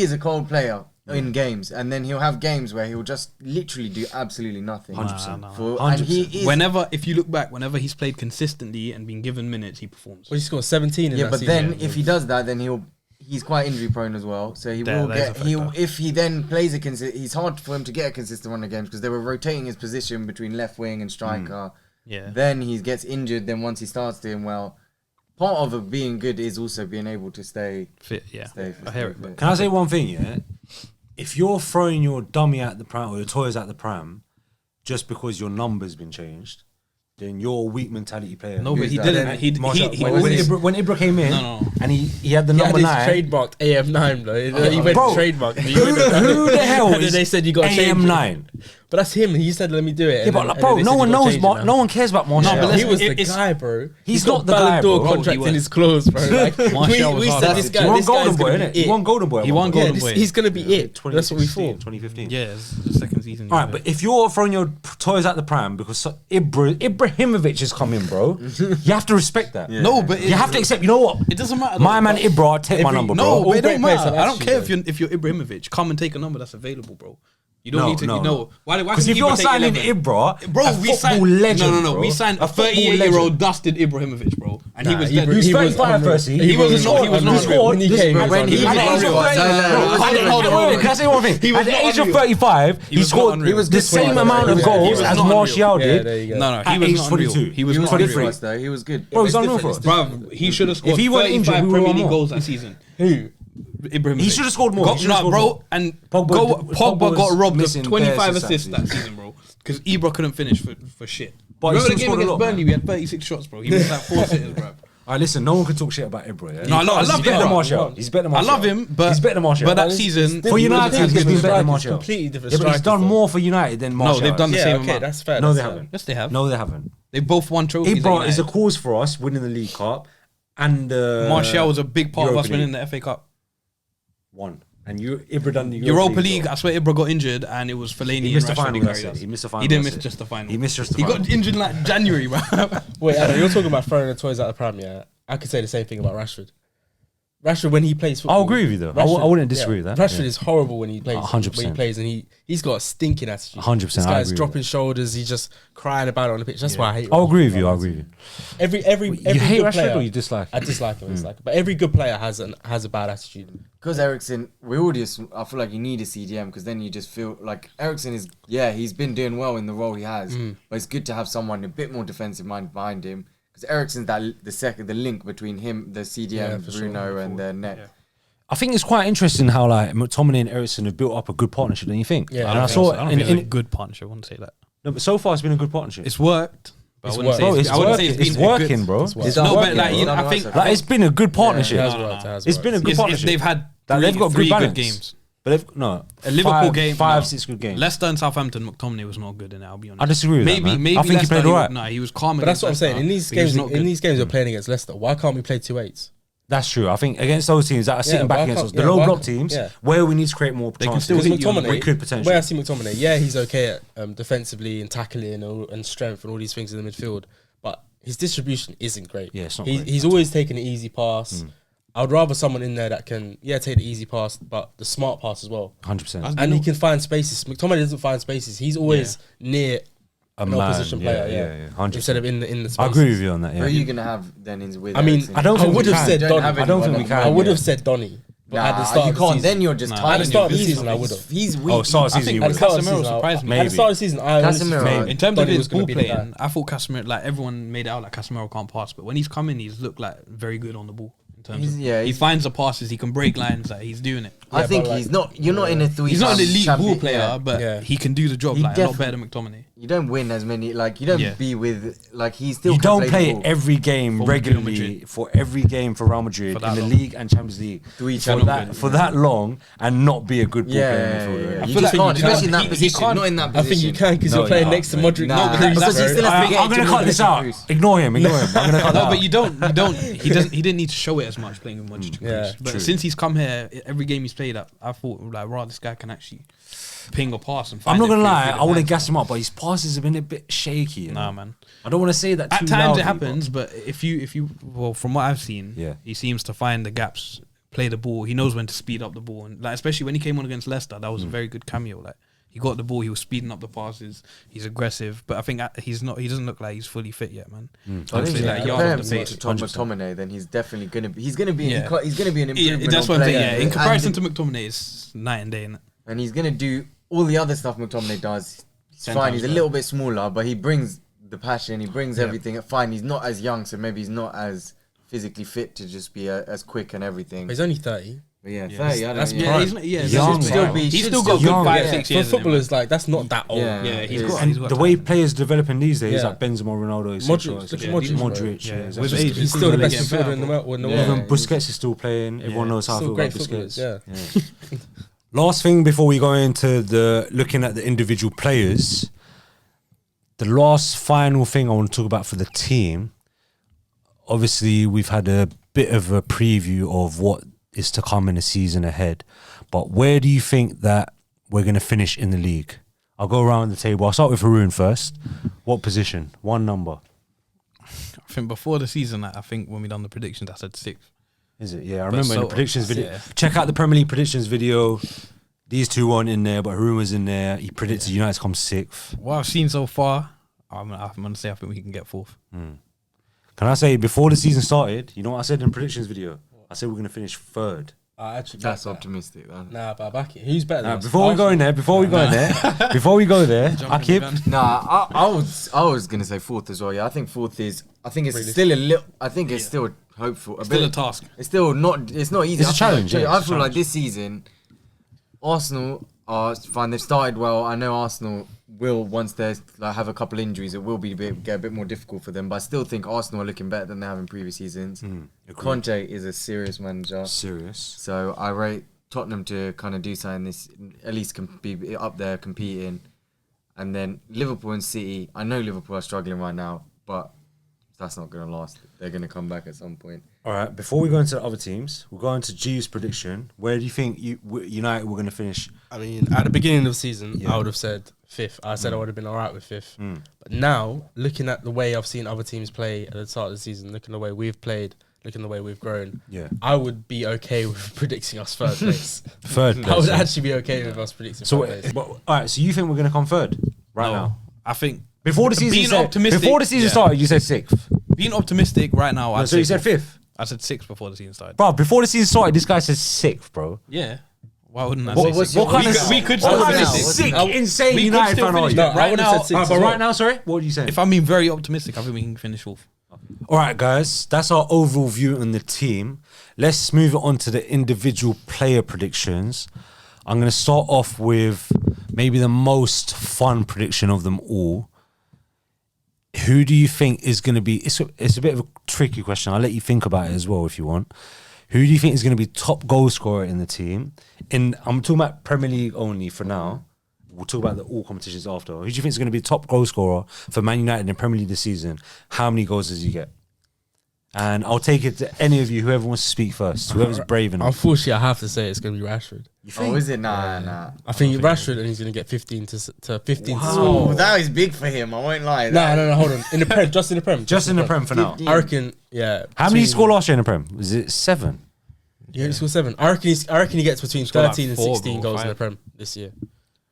is a cold player in games, and then he'll have games where he'll just literally do absolutely nothing. 100%. Nah. And he is. Whenever, if you look back, whenever he's played consistently and been given minutes, he performs. Well, he scored 17 in Yeah, that but season. then if he does that, then he's quite injury prone as well. So he Yeah, will that is a get. factor. If he then plays it's hard for him to get a consistent run of games because they were rotating his position between left wing and striker. Yeah. Then he gets injured. Then once he starts doing well, part of it being good is also being able to stay. Fit, yeah. Stay I hear it. fit. Can I say one thing, yeah? If you're throwing your dummy at the pram or your toys at the pram just because your number's been changed, then you're a weak mentality player. No, but Who's he that? didn't. He When Ibra came in No. and he had the he had number his 9. trademarked AM9, bro. He went Bro, trademark. Who the hell And then is they said you got to change it. AM9? But that's him. He said, "Let me do it." Yeah, And but then- like, and bro, then they no said one you gotta knows. change it now. No one cares about Martial. No, but He listen, was the it's- guy, bro. He's got not the Ballon guy, d'Or bro. contract He was. in his clause, bro. Like, Martial was we hard. said this guy. He won This Golden guy's Boy, gonna innit? be He it. won Golden Boy. He won Yeah, Golden Boy. he's gonna be it. That's what we 2016, thought. 2015. Yeah, it's the second season. All right, but if you're throwing your toys at the pram because Ibrahimovic has come in, bro, you have to respect that. No, but You have to accept. You know what? It doesn't matter. My though. man Ibra, take my number, No, bro. but it All don't great players matter. have I don't care attitude, if you're Ibrahimovic. Come and take a number that's available, bro. You don't No, need to. no, No, no. Why? Because couldn't if you're Ibra take signing 11? Ibra, Bro, a we football signed legend, No. bro. We signed a A football 38-year-old legend. dusted Ibrahimovic, bro, and he Nah, was Ibra- dead. He's He was 35 unreal. first. He was scored- not- he was not he unreal. scored- When he this- came, he was when he unreal. At the age of unreal. 30, No, no, no, no, hold no, on, no, wait, no, wait, no. can I say one thing? He was At the not age of unreal. 35, He he was not scored unreal. the same He amount was of not goals unreal. as He was not Martial unreal. Yeah, did. there you go. No, At he was age not unreal. 22. He was He was not good for unreal. us though. He was good. Bro, he's It's unreal different. for us. Bruv, he should have scored he wasn't injured, 35 we would've Premier won League more. goals that season. Who? Ibrahimovic. He should have scored more. He should have scored bro, more. and Pogba Pogba was got robbed of missing 25 bare assists that assists. season, bro. Because Ibra couldn't finish for shit. But he Remember the still game scored a against lot, Burnley? man. We had 36 shots, bro. He missed like 4 sitters, bro. All right, listen, no one can talk shit about Ibra. Yeah? No, I love He's better than Ibra. Martial. He's better than I Martial. love him, but he's better than Martial. But that season, For United, he's been better than Martial. Completely different Yeah, but he's strikers, done though. more for United than Martial. they've done the Yeah, same okay, amount. that's fair. No, that's they fair. haven't. Yes, they have. No, they haven't. They both won trophies. Ibra is a United. cause for us winning the League Cup, and Martial was a big part of Europa us winning League. the FA Cup. One. And Ibra done the Europa League, though. I swear Ibra got injured and it was Fellaini He missed the and Rashford final, who that's carried it. us. He missed the final, He didn't that's miss it. just the final. He missed just the He final. got injured in like January, bro. Wait, Adam, you're talking about throwing the toys out the pram, yeah? I could say the same thing about Rashford. Rashford, when he plays football... I'll agree with you, though. I wouldn't disagree with that. Rashford Yeah. is horrible when he plays. 100%. When he plays, and he's got a stinking attitude. 100%, This I guy's agree with dropping shoulders. He's just crying about it on the pitch. That's why I hate. I'll Rashford. agree with you. I'll agree with you. Every You hate hate good Rashford player, or you dislike? I dislike him. But every good player has a bad attitude. Because Ericsson, I feel like you need a CDM because then you just feel like Ericsson is, he's been doing well in the role he has, but it's good to have someone a bit more defensive mind behind him because Ericsson's the link between him, the CDM, Yeah, for Bruno, sure. and their net. I think it's quite interesting how like McTominay and Ericsson have built up a good partnership. Don't you think? Yeah, and I I saw I don't in, think it's a in, good partnership. I wouldn't say that. no, but so far it's been a good partnership. It's worked. But It's I wouldn't worked. say Bro, it's, I wouldn't say it's been a working, good, bro. It's working. It's No, but working, like, bro. you know, I think Like, it's been a good partnership. It has worked, it has It's been a worked. good it's, partnership. they've had Like, they've got three good balance. games. But they've A Liverpool game, five, no. 6 good games. Leicester and Southampton, McTominay was not good in it. I'll be honest. I disagree with that, man. Maybe I think he Leicester, played alright. No, he was calm. But that's what I'm against saying. Leicester, In these but he was games, not in good. these games, we're playing against Leicester. Why can't we play 2-8s? That's true. I think against those teams that are sitting back why against can't- us, the yeah, low why block can't- teams, yeah. where we need to create more They can chances, still hit you on the we break. could The potentially. way I see McTominay, yeah, he's okay at defensively and tackling and strength and all these things in the midfield, but his distribution isn't great. Yeah, it's not He's, great. he's always taking an easy pass. I would rather someone in there that can, take the easy pass, but the smart pass as well. 100%. And he can find spaces. McTominay doesn't find spaces. He's always near an man, opposition player. yeah, 100%. Instead of in the spaces. I agree with you on that. Who are Yeah. you gonna have then with? I mean, Eriksen? I don't think would we have can. said Don't Donny. have I don't think anyone we at can. the I would moment. have said Donny. But at the Nah, start you of the can't. season, Then you're just Nah, tired. at the start of the He's- season, I would have. He's weak. Oh, start of I season, think you At would the start of the Casemiro season, surprised me. At the start of the season, I honestly Casemiro, thought In terms of Donny his was gonna ball be the guy. playing, I thought Casemiro, like everyone made it out like Casemiro can't pass, but when he's come in, he's looked like very good on the ball. In terms He's- of, yeah, he he's- finds the passes, he can break lines, like he's doing it. I think but like- he's not. You're not in a three. He's not an elite ball champion- player, yeah. but Yeah. he can do the job He like a lot def- better than McTominay. you don't win as many. Like you don't be with like he's still. You can don't play the ball. every game For regularly for every game for Real Madrid in the league and Champions League for that long and not be a good ball player. Yeah. I You feel just like can't, you especially in can't- that position. Not in that I position. think you can because you're playing next to Modric. Nah, Not because because he's still a I'm forget gonna to cut this out. Kroos. Ignore him. I'm gonna cut that No, out. but you don't. He didn't need to show it as much playing with Modric. Yeah, But since he's come here, every game he's played, I thought like, wow, this guy can actually ping a pass and. I'm not gonna lie. I I want to gas him up, but his passes have been a bit shaky. You know? Nah, man. I don't want to say that. At too times loudly, it happens, but if you, well, from what I've seen, he seems to find the gaps, play the ball. He knows when to speed up the ball, and like especially when he came on against Leicester, that was a very good cameo. Like he got the ball, he was speeding up the passes. He's aggressive, but I think he's not. He doesn't look like he's fully fit yet, man. I think like, compare him yards off the to Tom 100%. McTominay, then he's definitely gonna be. He's gonna be an Yeah, improvement. that's on what I'm saying. player. Yeah, in comparison And- to McTominay, it's night and day. Innit? and he's gonna do all the other stuff McTominay does. It's 10 fine. times He's a better. little bit smaller, but he brings the passion. He brings everything. Fine. He's not as young, so maybe he's not as physically fit to just be as quick and everything. He's only 30. But yeah, Yeah, 30. I don't that's know. prime. Young, he's bro. still got young. good 5, Yeah. 6 For years. footballers, like that's not that old. Yeah. Yeah, he's Yeah. got. And He's got the way time. players developing these days, Yeah. like Benzema, Ronaldo, Modric, etc. look at Modric, bro. Modric, Yeah. yeah, With exactly. age, He's still the best getting midfielder better, in the bro. world. Even Yeah. Busquets is still playing. Everyone knows how I Still feel great about Busquets. footballers. Yeah. Last thing before we go into the looking at the individual players, the last final thing I want to talk about for the team. Obviously, we've had a bit of a preview of what is to come in the season ahead. But where do you think that we're going to finish in the league? I'll go around the table. I'll start with Haroon first. What position? One number. I think before the season, I think when we done the predictions, I said 6th. Is it? Yeah, I remember in the so- predictions video. yeah. Check out the Premier League predictions video. These two weren't in there, but Haroon was in there. He predicted United come 6th. What I've seen so far, I'm gonna say I think we can get 4th. Can I say, before the season started, you know what I said in the predictions video? I said we're going to finish 3rd. I actually That's back that. optimistic. Man. Nah, but I back it. Who's better than us? Before we go in there, before we go in there, Akib, Nah, I was gonna say 4th as well. Yeah, I think 4th is. I think it's still a little. I think it's still hopeful. Still a task. It's still not. It's not easy. It's a I feel challenge, Like, yeah, I it's a feel like challenge. this season, Arsenal are fine. They've started well. I know Arsenal will once they have a couple injuries, it will get a bit more difficult for them. But I still think Arsenal are looking better than they have in previous seasons. Conte is a serious manager. serious. So I rate Tottenham to kind of do something this, at least be up there competing. And then Liverpool and City. I know Liverpool are struggling right now, but that's not going to last. They're going to come back at some point. All right, before we go into the other teams, we'll go into G's prediction. Where do you think United were going to finish? I mean, at the beginning of the season, Yeah. I would have said 5th. I said I would have been all right with 5th. But now, looking at the way I've seen other teams play at the start of the season, looking at the way we've played, looking at the way we've grown, Yeah. I would be okay with predicting us 3rd place. 3rd place. I would yeah. actually be okay with us predicting So, 3rd place. all right, so you think we're going to come 3rd right now? I think Before the season, being you said, optimistic. before the season yeah. started, you said 6th. Being optimistic right now, I'd So you said say 5th. I said 6th before the season started. Bro, before the season started, this guy said 6th, bro. Yeah. Why wouldn't I What- say what's 6th? your- what kind of- we could What still kind of finish sick, it. insane We could United still fan are finish you? it. No, I Right would've now, said 6th But as well. right now, sorry, what are you saying? if I'm being very optimistic, I think we can finish 4th. All right, guys, that's our overall view on the team. Let's move it on to the individual player predictions. I'm going to start off with maybe the most fun prediction of them all. Who do you think is going to be... It's a bit of a tricky question. I'll let you think about it as well if you want. Who do you think is going to be top goal scorer in the team? I'm talking about Premier League only for now. We'll talk about all competitions after. Who do you think is going to be top goal scorer for Man United in Premier League this season? How many goals does he get? And I'll take it to any of you, whoever wants to speak first, whoever's brave enough. Unfortunately, I have to say it's going to be Rashford. Oh, is it? Nah. I think Rashford, and he's going to get 15 to 15 to Oh, score. that is big for him. I won't lie. No, hold on. In the Prem, just in the Prem. Just in the Prem for now. I reckon, yeah. How many between- scored last year in the Prem? Was it 7? He only scored 7. I reckon he gets between Scored like 13 and 4 16 goals in the 5. Prem this year.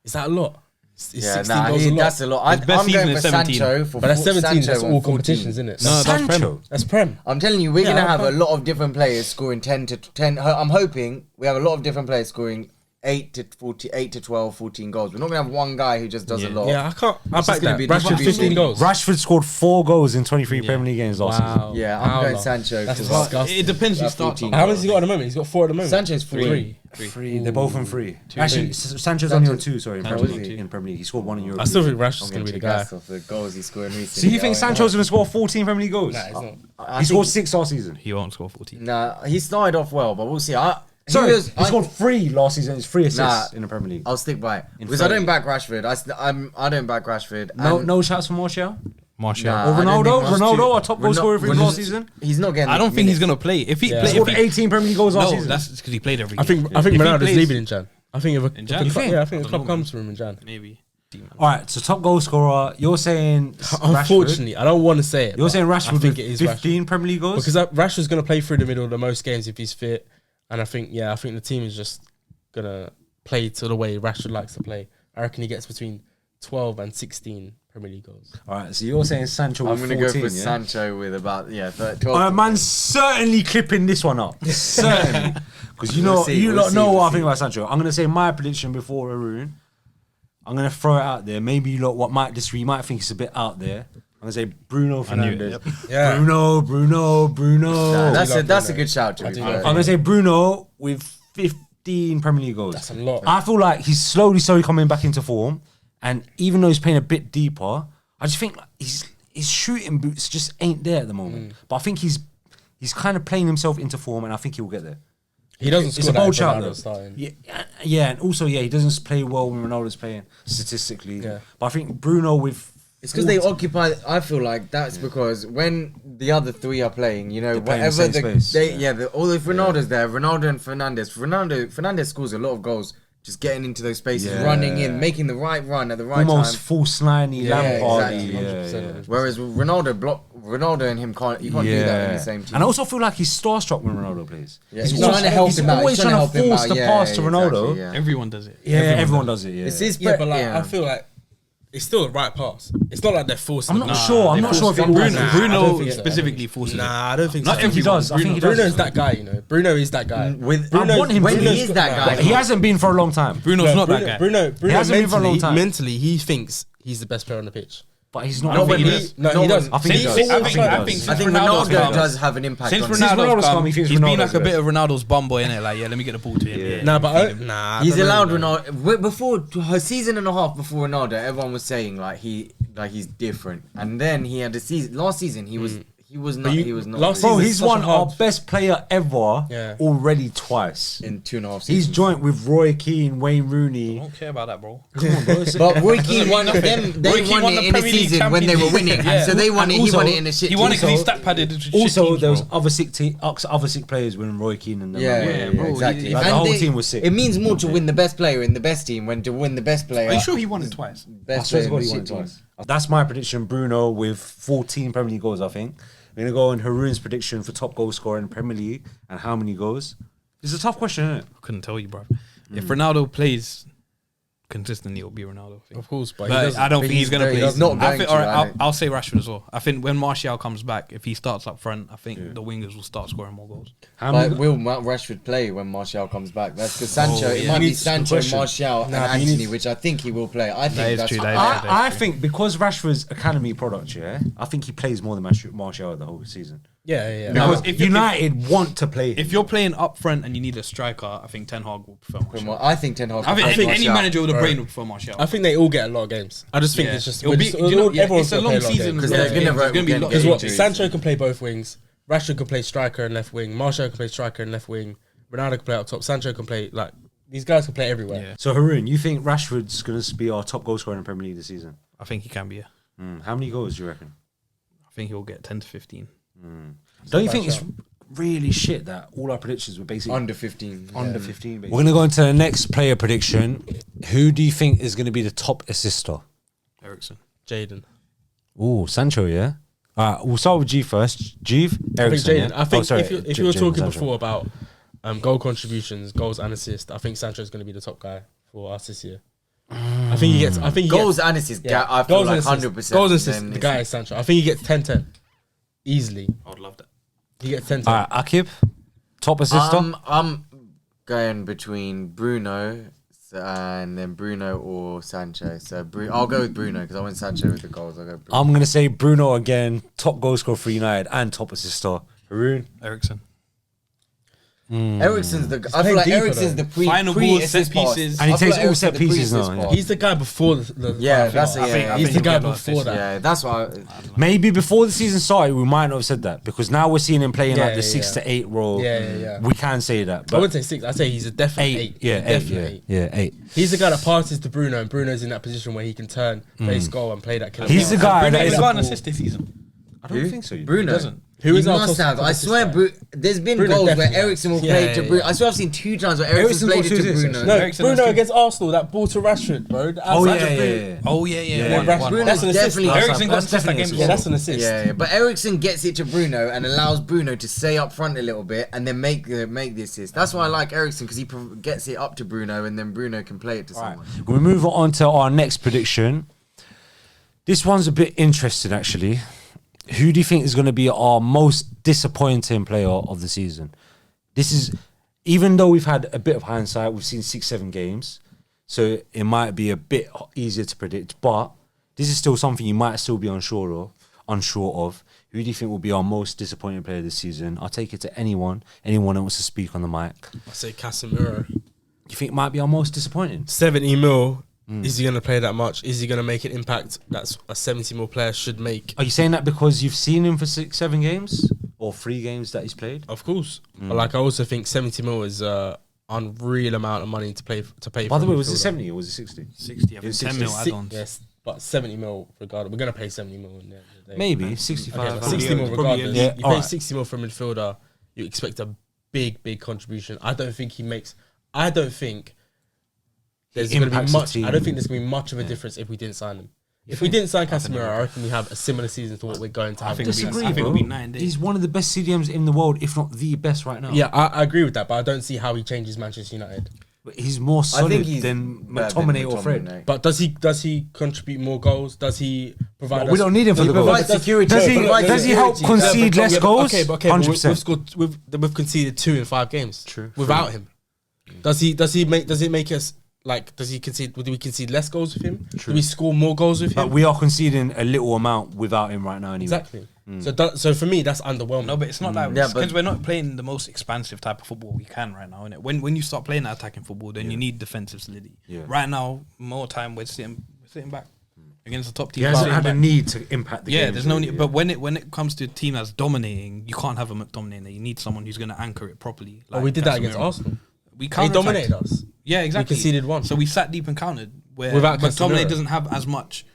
Is that a lot? Is Yeah, 16 goals a lot? that's a lot. His best I'm season going is for 17. Sancho. For But that's 17. Sancho That's on all 14. competitions, isn't it? No, that's Prem. Sancho. That's Prem. I'm telling you, we're Yeah, gonna have I'm- a lot of different players scoring 10 to 10. I'm hoping we have a lot of different players scoring 8 to 12, 14 goals. We're not going to have one guy who just does a lot. Yeah, I can't. I It's back just gonna that. be Rashford distribution. 15 goals. Rashford scored 4 goals in 23 Premier League games last season. Yeah, I'm going Sancho. That's 'cause disgusting. It depends who That's starts. 14. How many has he got at the moment? He's got 4 at the moment. Sancho's 3. 3. They're both on 3. Actually, Sancho's only on 2. Sorry, in Premier Sancho's League. In Premier League, he scored 1 in Europe. I still think I'm Rashford's going to be the get guy. gassed off the goals he scored recently. So you think Sancho's going to score 14 Premier League goals? Nah, he's not. He scored 6 last season. He won't score 14. Nah, he started off well, but we'll see. He scored 3 last season. It's 3 assists Nah. in the Premier League. I'll stick by it In because I 30. don't back Rashford. I don't back Rashford. No shouts for Martial? Martial. Nah. Or I don't Ronaldo? think Ronaldo, Ronaldo- our top goal scorer for him last season? He's not getting. I don't think he's minutes. gonna play. If he Yeah. play, He if scored he, 18 Premier League goals last no, season. that's because he played every. I think If he Ronaldo's plays- leaving in Jan. I think if In Jan? the You club, think? yeah, I think the I club don't know. comes from him in Jan. maybe. All right, so top goal scorer. You're saying Rashford. Unfortunately, I don't want to say it. You're but saying I Rashford think with it is 15 Rashford. Premier League goals? Because Rashford's going to play through the middle the most games if he's fit, and I think the team is just gonna play to the way Rashford likes to play. I reckon he gets between 12 and 16 Premier League goals. All right, so you're saying Sancho I'm with going to 14, go for yeah? Sancho with about 12. Man's certainly clipping this one up. Certainly. Because We'll see, you we'll lot see, know we'll what I see. think about Sancho. I'm going to say my prediction before Arun. I'm going to throw it out there. Maybe you lot might disagree. You might think it's a bit out there. I'm going to say Bruno Fernandes. Yeah. Bruno. Nah, that's love a Bruno. good shout to be love fair. I'm going to say Bruno with 15 Premier League goals. That's a lot. I feel like he's slowly coming back into form. And even though he's playing a bit deeper, I just think like, his shooting boots just ain't there at the moment. But I think he's kind of playing himself into form, and I think he will get there. He doesn't It's score a that bold if shout, Ronaldo's though. starting. Yeah, and also, he doesn't play well when Ronaldo's playing, statistically. Yeah. But I think Bruno with... It's because they occupy. I feel like that's because when the other 3 are playing, you know, They're playing whatever the same space. all if Ronaldo's there, Ronaldo and Fernandes scores a lot of goals, just getting into those spaces, Yeah. running in, making the right run at the right almost time. full slimy Lampardy. exactly. Yeah. Whereas Ronaldo and him can't do that in the same team. And I also feel like he's starstruck when Ronaldo plays. Yeah, he's trying to help him out. always He's trying to help him force out. the pass to Ronaldo. Exactly, yeah. Everyone does it. Yeah, everyone does it. Yeah. It's his Yeah, but like yeah. I feel like it's still the right pass. It's not like they're forcing. I'm not sure. I'm not sure if it Bruno, always is. I don't Bruno think so. specifically forces it. Nah, I don't think Not so. I think he does. I think he does. Bruno's that guy, you know. Bruno is that guy. With I want him when to. he is that guy. He hasn't been for a long time. Bruno's not that guy. Bruno hasn't been for a long time. mentally, he thinks he's the best player on the pitch. But he's not. No, I think but he he- does. No, no he does. one- I think he Since- does. I think does. since I think Ronaldo's Ronaldo come- does have an impact Since on him. Ronaldo's come, come, he thinks he's been Ronaldo's like a the bit of Ronaldo's bum boy, innit? Like, yeah, let me get the ball to him. Yeah. Nah, but I He's don't know, allowed man. Ronaldo before her season and a half before Ronaldo. Everyone was saying he's different, and then he had a season. Last season he was not. He was not. last Bro, season- he's such a won our hard- best player ever Yeah. already twice. in 2.5 He's seasons. joint with Roy Keane, Wayne I Rooney. don't care about that, bro. But Roy Keane won them. They Roy Keane won the it in a Premier League season when they were Champions winning, League. and so they won And it. He also- won it in a shit. He won it because he Also- stat padded. shit Also, teams, there was bro. other sick players when Roy Keane and them. Yeah, bro, exactly. Like, the And whole team was sick. It means more to win the best player in the best team when to win the best player. Are you sure he won it twice? I Best swear player to in God, the he won shit it team. twice. That's my prediction. Bruno with 14 Premier League goals, I think. We're going to go on Haroon's prediction for top goal scorer in the Premier League and how many goals. It's a tough question, isn't it? I couldn't tell you, bro. If Ronaldo plays consistently, it'll be Ronaldo. I think. Of course, but, he But doesn't. I don't But think he's going to he's play. not I going think, to, all right, I I'll, don't- I'll say Rashford as well. I think when Martial comes back, if he starts up front, I think the wingers will start scoring more goals. How But many? will Rashford play when Martial comes back? That's because Sancho. It yeah. might He be needs to Sancho, question. Martial, and Nah, but he Anthony, needs- which I think he will play. I think That is that's true, that is I- I think because Rashford's academy product, I think he plays more than Martial the whole season. Yeah. Because if- United want to play him. If you're playing up front and you need a striker, I think Ten Hag will prefer Martial. I think Ten Hag. I think any Martial. manager with a Bro. brain will prefer Martial. I think they all get a lot of games. I just think Yeah. it's just It'll be- do you know- yeah, everyone's it's a gonna long play lot of season games. as Because well. they're gonna There's gonna be get lots Because of what injuries. Sancho can play both wings, Rashford can play striker and left wing, Martial can play striker and left wing, Ronaldo can play up top, Sancho can play like these guys can play everywhere. Yeah. So Haroon, you think Rashford's going to be our top goal scorer in the Premier League this season? I think he can be. Yeah. How many goals do you reckon? I think he'll get 10 to 15. Don't you think it's really shit that all our predictions were basically Under 15. under 15? Basically? We're going to go into the next player prediction. Who do you think is going to be the top assister? Ericsson. Jaden. Ooh, Sancho, yeah? All right, we'll start with G first. G, I think Ericsson, Jaden. yeah? I think Oh, sorry, if you were Jadon talking Sancho. before about goal contributions, goals and assists, I think Sancho's going to be the top guy for us this year. I think he gets. I think he Goals gets, and assists. yeah. I feel Goals like and assists. 100%. Goals and assists. then The it's- guy is Sancho. I think he gets 10-10 easily. I would love that. He gets 10-10. All right, Akib, top assister? going between Bruno and then Bruno or Sancho. So I'll go with Bruno because I went Sancho with the goals. I'll go Bruno. I'm gonna say Bruno again, top goal scorer for United and top assister. Haroon. Eriksen. Eriksen's I feel like Eriksen's the Final ball, assist set pass. pieces. And he I feel takes like all set Eriksen's the pieces pre-assist now, pass. He's the guy before the Yeah, final. I think He's the guy he'll get before that. Yeah, that's why. Maybe before the season started, we might not have said that because now we're seeing him playing Yeah, like the yeah, 6 to 8 role. Yeah. We can say that. I But wouldn't say 6. I'd say he's a definite 8. Yeah, Definitely 8. Yeah, 8. He's the guy that passes to Bruno, and Bruno's in that position where he can turn, place goal, and play that killer. He's the ball. guy Bruno that has is. got an assist this season. I don't think so. Bruno doesn't. Who is he our must top have. I swear, assist there's been Bruno goals where definitely Eriksen will has. play Yeah, to yeah, Bruno. yeah. I swear I've seen 2 times where Eriksen's Eriksen's played got it 2 to assists. Bruno. No, Eriksen Bruno has against Arsenal, that ball to Rashford, bro. Oh, Outside yeah, the yeah, thing. yeah. Oh yeah. Yeah, One, Rashford. one. Bruno's That's an assist. definitely- Eriksen got That's assist that definitely game. Yeah, that's an assist. Yeah, but Eriksen gets it to Bruno and allows Bruno to stay up front a little bit and then make the assist. That's why I like Eriksen because he gets it up to Bruno and then Bruno can play it to someone. We move on to our next prediction. This one's a bit interesting, actually. Who do you think is going to be our most disappointing player of the season? This is, even though we've had a bit of hindsight, we've seen 6-7 games, so it might be a bit easier to predict, but this is still something you might still be unsure of. Who do you think will be our most disappointing player this season? I'll take it to anyone that wants to speak on the mic. I say Casemiro. You think it might be our most disappointing? 70 mil. Is he going to play that much? Is he going to make an impact that's a 70 mil player should make? Are you saying that because you've seen him for 6-7 games or 3 games that he's played? Of course. But like I also think 70 mil is an unreal amount of money to pay. By the for way, a was it midfielder. 70 or was it 60? 60. I think It's 10 mil 60. add-ons. Yes, but 70 mil regardless. We're going to pay 70 mil. In the end of the day. Maybe 65. Okay, I but don't 60 know. mil Probably regardless. yeah, You alright. pay 60 mil for a midfielder, you expect a big contribution. I don't think there's going to be impacts the much. team. I don't think there's going to be much of a difference if we didn't sign him. If we didn't sign Casemiro, I reckon we have a similar season to what we're going to have. think this it'll be- season. I think bro. it'll be 9 days. He's one of the best CDMs in the world, if not the best right now. Yeah, I agree with that, but I don't see how he changes Manchester United. But he's more I solid think he's than better McTominay or McTominay. Fred. But does he contribute more goals? Does he provide? Well, we don't need him for He the goals. provides security. Does he? Provides Does he help security. concede less goals? Okay, but 100%. we've scored. We've conceded 2 in 5 games. True. Without him, does it make us like? Does he concede? Do we concede less goals with him? True. Do we score more goals with But him? we are conceding a little amount without him right now anyway. Exactly. So for me, that's underwhelming. No, but it's not like Yeah, because but- we're not playing the most expansive type of football we can right now, innit? When you start playing that attacking football, then you need defensive solidity. Yeah. Right now, more time we're sitting back against the top He team. hasn't had a need to impact the game. There's no need. But when it comes to a team that's dominating, you can't have a McTominay there. You need someone who's going to anchor it properly. But we did that against Casemiro. Arsenal. We They dominated us. Yeah, exactly. We conceded 1. So we sat deep and countered. Where Without McTominay Casemiro. doesn't have as much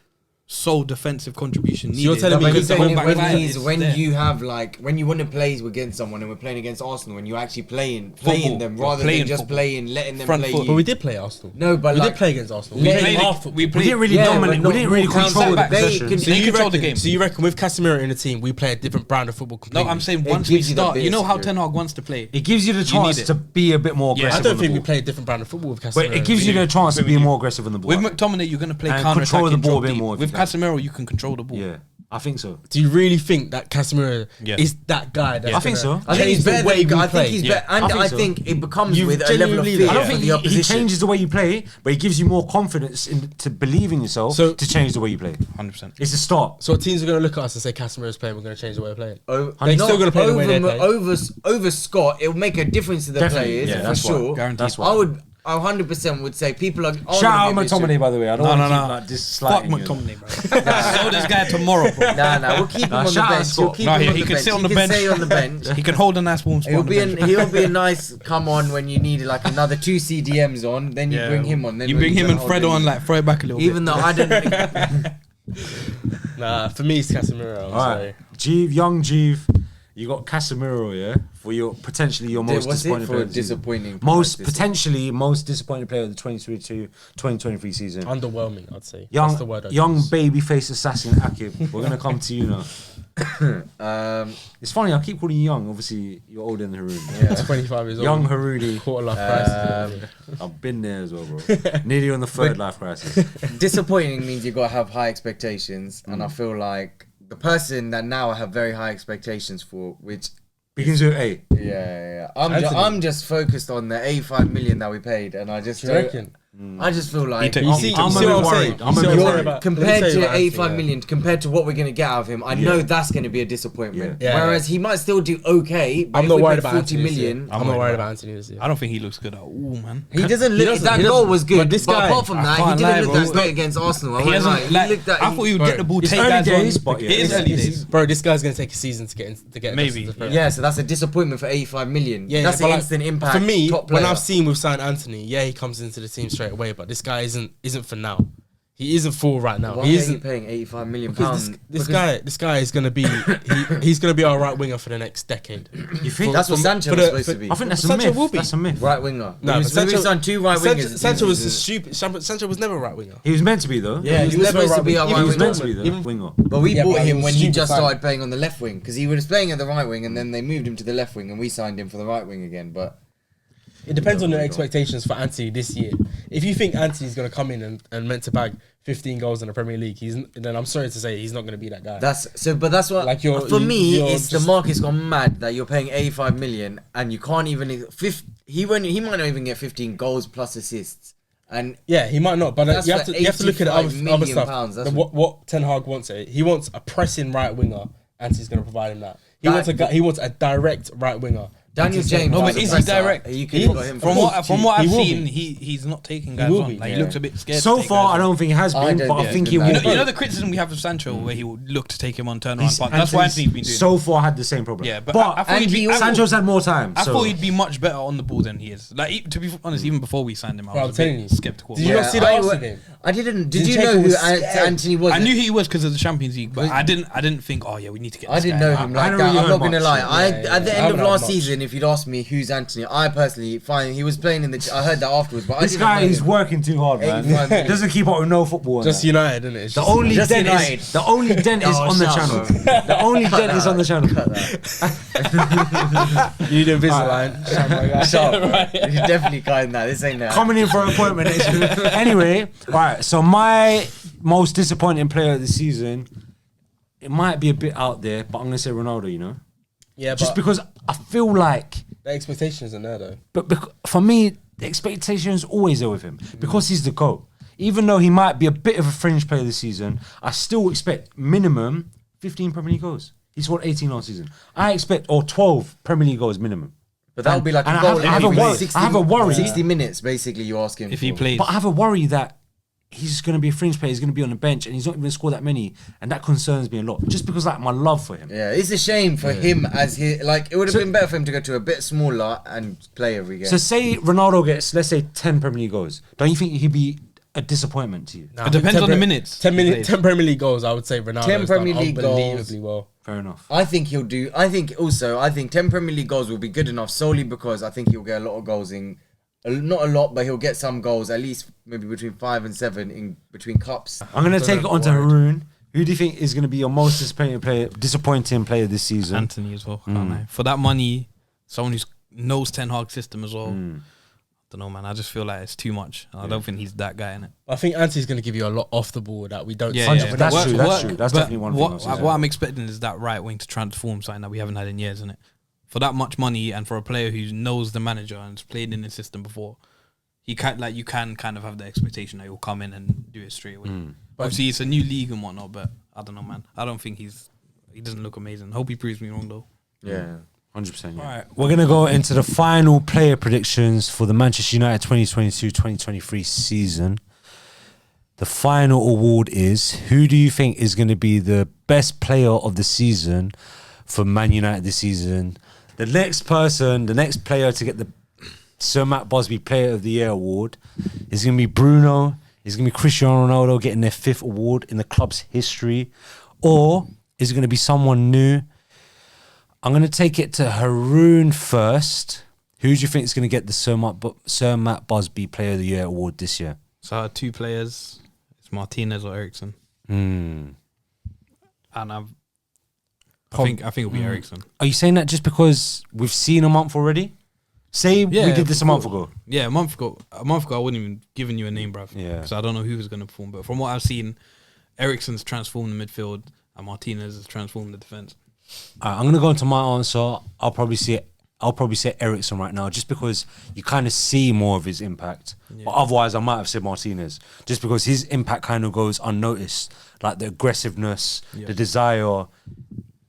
sole defensive contribution needed. you're telling me But because he's the saying whole when, back line he's, is when there. you have like when you want to play against someone and we're playing against Arsenal and you're actually playing Football. them You're rather playing than just football. playing letting them Front play foot. you. But we did play Arsenal. No, but we like did play against Arsenal. We We played played it- half. we We played- didn't really Yeah, dominate. but We didn't really not- control the back. They possession. can- So They you control the reckon, game. so you reckon with Casemiro in the team, we play a different brand of football No, completely? I'm saying It once we gives you the start, bit you know of how security. Ten Hag wants to play. It gives you the You chance need it. to be a bit more Yeah. aggressive. I don't on the think we ball. play a different brand of football with Casemiro. But it gives you the chance to be more aggressive on the ball. With McTominay, you're going to play And counter control attacking the ball a drop bit deep. more if With you can. Casemiro, you can control the ball. Yeah, I think so. Do you really think that Casemiro Yeah. is that guy? That's I think gonna so. I think he's change the better. way Than, we I play? think he's Yeah. better, and I think I so. think it becomes You with a level of genuinely fear do. I don't for think the he opposition. changes the way you play, but he gives you more confidence to believe in yourself So- to change the way you play. 100%. It's a start. So teams are going to look at us and say Casemiro's playing. We're going to change the way of playing. They're still gonna play the way they play. Over Scott. It'll make a difference to the Definitely, players yeah, for that's why. sure. Guaranteed. That's why. I would. I 100% would say people are. Shout out McTominay, by the way. I don't No, want no, to no. keep like Fuck disliking you. McTominay, bro. Sell this guy tomorrow, bro. Nah, we'll keep him on the shout out bench. Scott. We'll keep No, him he on the can bench. sit on the He bench. can stay on the bench. He can hold a nice warm spot. He'll on the be bench. he'll be a nice come on when you need like another 2 CDMs on. Then you Yeah. bring him on. Then You we're bring him gonna and hold Fred him. on, like throw it back a little Even bit. though I don't. Nah, for me it's Casemiro. I'm All sorry. right, Jeeve, young Jeeve, you got Casemiro, yeah, for your potentially your most What's it disappointing for player. a of the season. disappointing? Most price this potentially most disappointing player of the 2022-2023 season. Underwhelming, I'd say. Young, That's the word I'd young use. babyface assassin Akib. We're gonna come to you now. year? It's funny. I keep calling you young. Obviously, you're older than Haroon. Yeah, 25 years old. Young Harooni. Quarter life crisis. I've been there as well, bro. Nearly on the third life crisis. Disappointing means you gotta have high expectations, and I feel like the person that now I have very high expectations for, which Begins with A. Yeah. I'm just focused on the 85 million that we paid, and I just reckon? I just feel like I'm a bit worried. I'm a bit worried. compared to 85 million, compared to what we're gonna get out of him, I know that's gonna be a disappointment. Yeah. Whereas he might still do okay. But I'm if not we worried paid about 40 Anthony million. I'm not worried about Anthony this year. I don't think he looks good at all, man. He doesn't look. That goal was good, but apart from that, he can't didn't lie, look bro. that great against Arsenal. He hasn't, I thought he would get the ball, It's take early guys days, on. but yeah. It is early days. Bro, this guy's gonna take a season to get Maybe, adjusted to the yeah. Yeah, so that's a disappointment for 85 million. Yeah, That's but an like, instant impact. For me, top when player. I've seen with Saint Anthony, yeah, he comes into the team straight away, but this guy isn't for now. He isn't full right now. Why He are you isn't paying 85 million because pounds? this guy is gonna be he's gonna be our right winger for the next decade. You think? That's what Sancho was supposed to be. I think that's a Sancho myth. will be. That's a myth. Right winger. No, we've but Sancho- signed 2 right wingers. Sancho was a stupid. Sancho was never a right winger. He was meant to be though. Yeah, he was supposed to be our He right was winger. meant to be though. Even- Winger. But we Yeah, bought but he him was when he stupid just signing. started playing on the left wing because he was playing at the right wing and then they moved him to the left wing and we signed him for the right wing again. But It depends on your expectations for Anthony this year. If you think Anthony's gonna come in and meant to bag 15 goals in the Premier League, then I'm sorry to say he's not gonna be that guy. but that's what. Like for me, you're it's the just- market's gone mad that you're paying 85 million and you can't even. He might not even get 15 goals plus assists. And Yeah, he might not, but That's you have for to look at the 85 other million stuff. pounds, that's What Ten Hag wants. He wants a pressing right winger. Anthony's going to provide him that. He wants a direct right winger. Daniel James. No, but as a is he presser, direct? You can put him From first. what He I've will seen, be. he's not taking guys will on. be, Like yeah. he looks a bit scared. So to take far, guys I on. don't think he has I been, don't but I think think it's he been will. that You know the criticism we have of Sancho, where he would look to take him on turnaround. But that's what Anthony's been doing. So far, had the same problem. Yeah, but but I thought he'd be- Sancho's had more time. I so- thought he'd be much better on the ball than he is. Like to be honest, even before we signed him, I Bro, I'm was a telling bit you. skeptical. Did you not see the Arsenal game? I didn't. Did you Zinchenko know who was scared. Anthony was? I knew who he was because of the Champions League, but I didn't think, oh yeah, we need to get. I This didn't guy. know him I like don't that. really I'm know not gonna much. lie. Yeah, At the I end of haven't heard last much. season, if you'd asked me who's Anthony, I personally find he was playing in the. I heard that afterwards, but This I didn't guy know is him. working too hard, man. 85 million. Doesn't keep up with no football. Just United, isn't it? It's The just- only Just dent United. is the only dent is Oh, on the shut channel. up, The only dent is on the channel. you need a Invisalign. Shut up. You're definitely cutting that. This ain't that. Coming in for an appointment. Anyway, right. So my most disappointing player of the season, it might be a bit out there, but I'm gonna say Ronaldo. You know, Yeah, just but because I feel like, the expectations are there though. but for me, the expectation is always there with him because he's the GOAT. Even though he might be a bit of a fringe player this season, I still expect minimum 15 Premier League goals. He scored 18 last season. I expect, or 12 Premier League goals minimum. But that would be like And a I goal have- I have every a worry- 60 I have a worry. 60 minutes, basically, you ask him. If he for. plays, But I have a worry that he's going to be a fringe player. He's going to be on the bench, and he's not even going to score that many, and that concerns me a lot. Just because, like, my love for him. Yeah, it's a shame for him as he like. It would have been better for him to go to a bit smaller and play every game. So say Ronaldo gets, let's say, 10 Premier League goals. Don't you think he'd be a disappointment to you? Nah, It depends on the minutes 10 he plays. 10 Premier League goals, I would say Ronaldo 10 has Premier done League goals. unbelievably well. Fair enough. I think he'll do. I think 10 Premier League goals will be good enough solely because I think he'll get a lot of goals in. Not a lot, but he'll get some goals, at least maybe between 5 and 7 in between cups. I'm going to take it on to worried. Haroon. Who do you think is going to be your most disappointing player this season? Anthony as well. Can't lie. For that money, someone who knows Ten Hag system as well. I don't know, man. I just feel like it's too much. I don't think he's that guy in it. I think Anthony's going to give you a lot off the ball that we don't see. 100%. That's true, that's true. That's but definitely one thing what, I'll say. what I'm expecting is that right wing to transform something that we haven't had in years, isn't it? For that much money and for a player who knows the manager and has played in the system before, you can kind of have the expectation that he'll come in and do it straight away. Obviously, it's a new league and whatnot, but I don't know, man. I don't think he doesn't look amazing. Hope he proves me wrong though. Yeah. 100%. Yeah. All right, we're going to go into the final player predictions for the Manchester United 2022-2023 season. The final award is, who do you think is going to be the best player of the season for Man United this season? The next player to get the Sir Matt Busby Player of the Year award is going to be Bruno. Is going to be Cristiano Ronaldo getting their 5th award in the club's history? Or is it going to be someone new? I'm going to take it to Haroon first. Who do you think is going to get the Sir Matt Busby Player of the Year award this year? So I had 2 players. It's Martinez or Ericsson. And I think it'll be Ericsson. Are you saying that just because we've seen a month already? Say we did this a month ago. Yeah, a month ago I wouldn't even given you a name, bruv. Yeah. Because I don't know who was going to perform. But from what I've seen, Ericsson's transformed the midfield and Martinez has transformed the defence. I'm gonna go into my answer. I'll probably say Eriksen right now, just because you kind of see more of his impact. But otherwise, I might have said Martinez, just because his impact kind of goes unnoticed. Like the aggressiveness, the desire,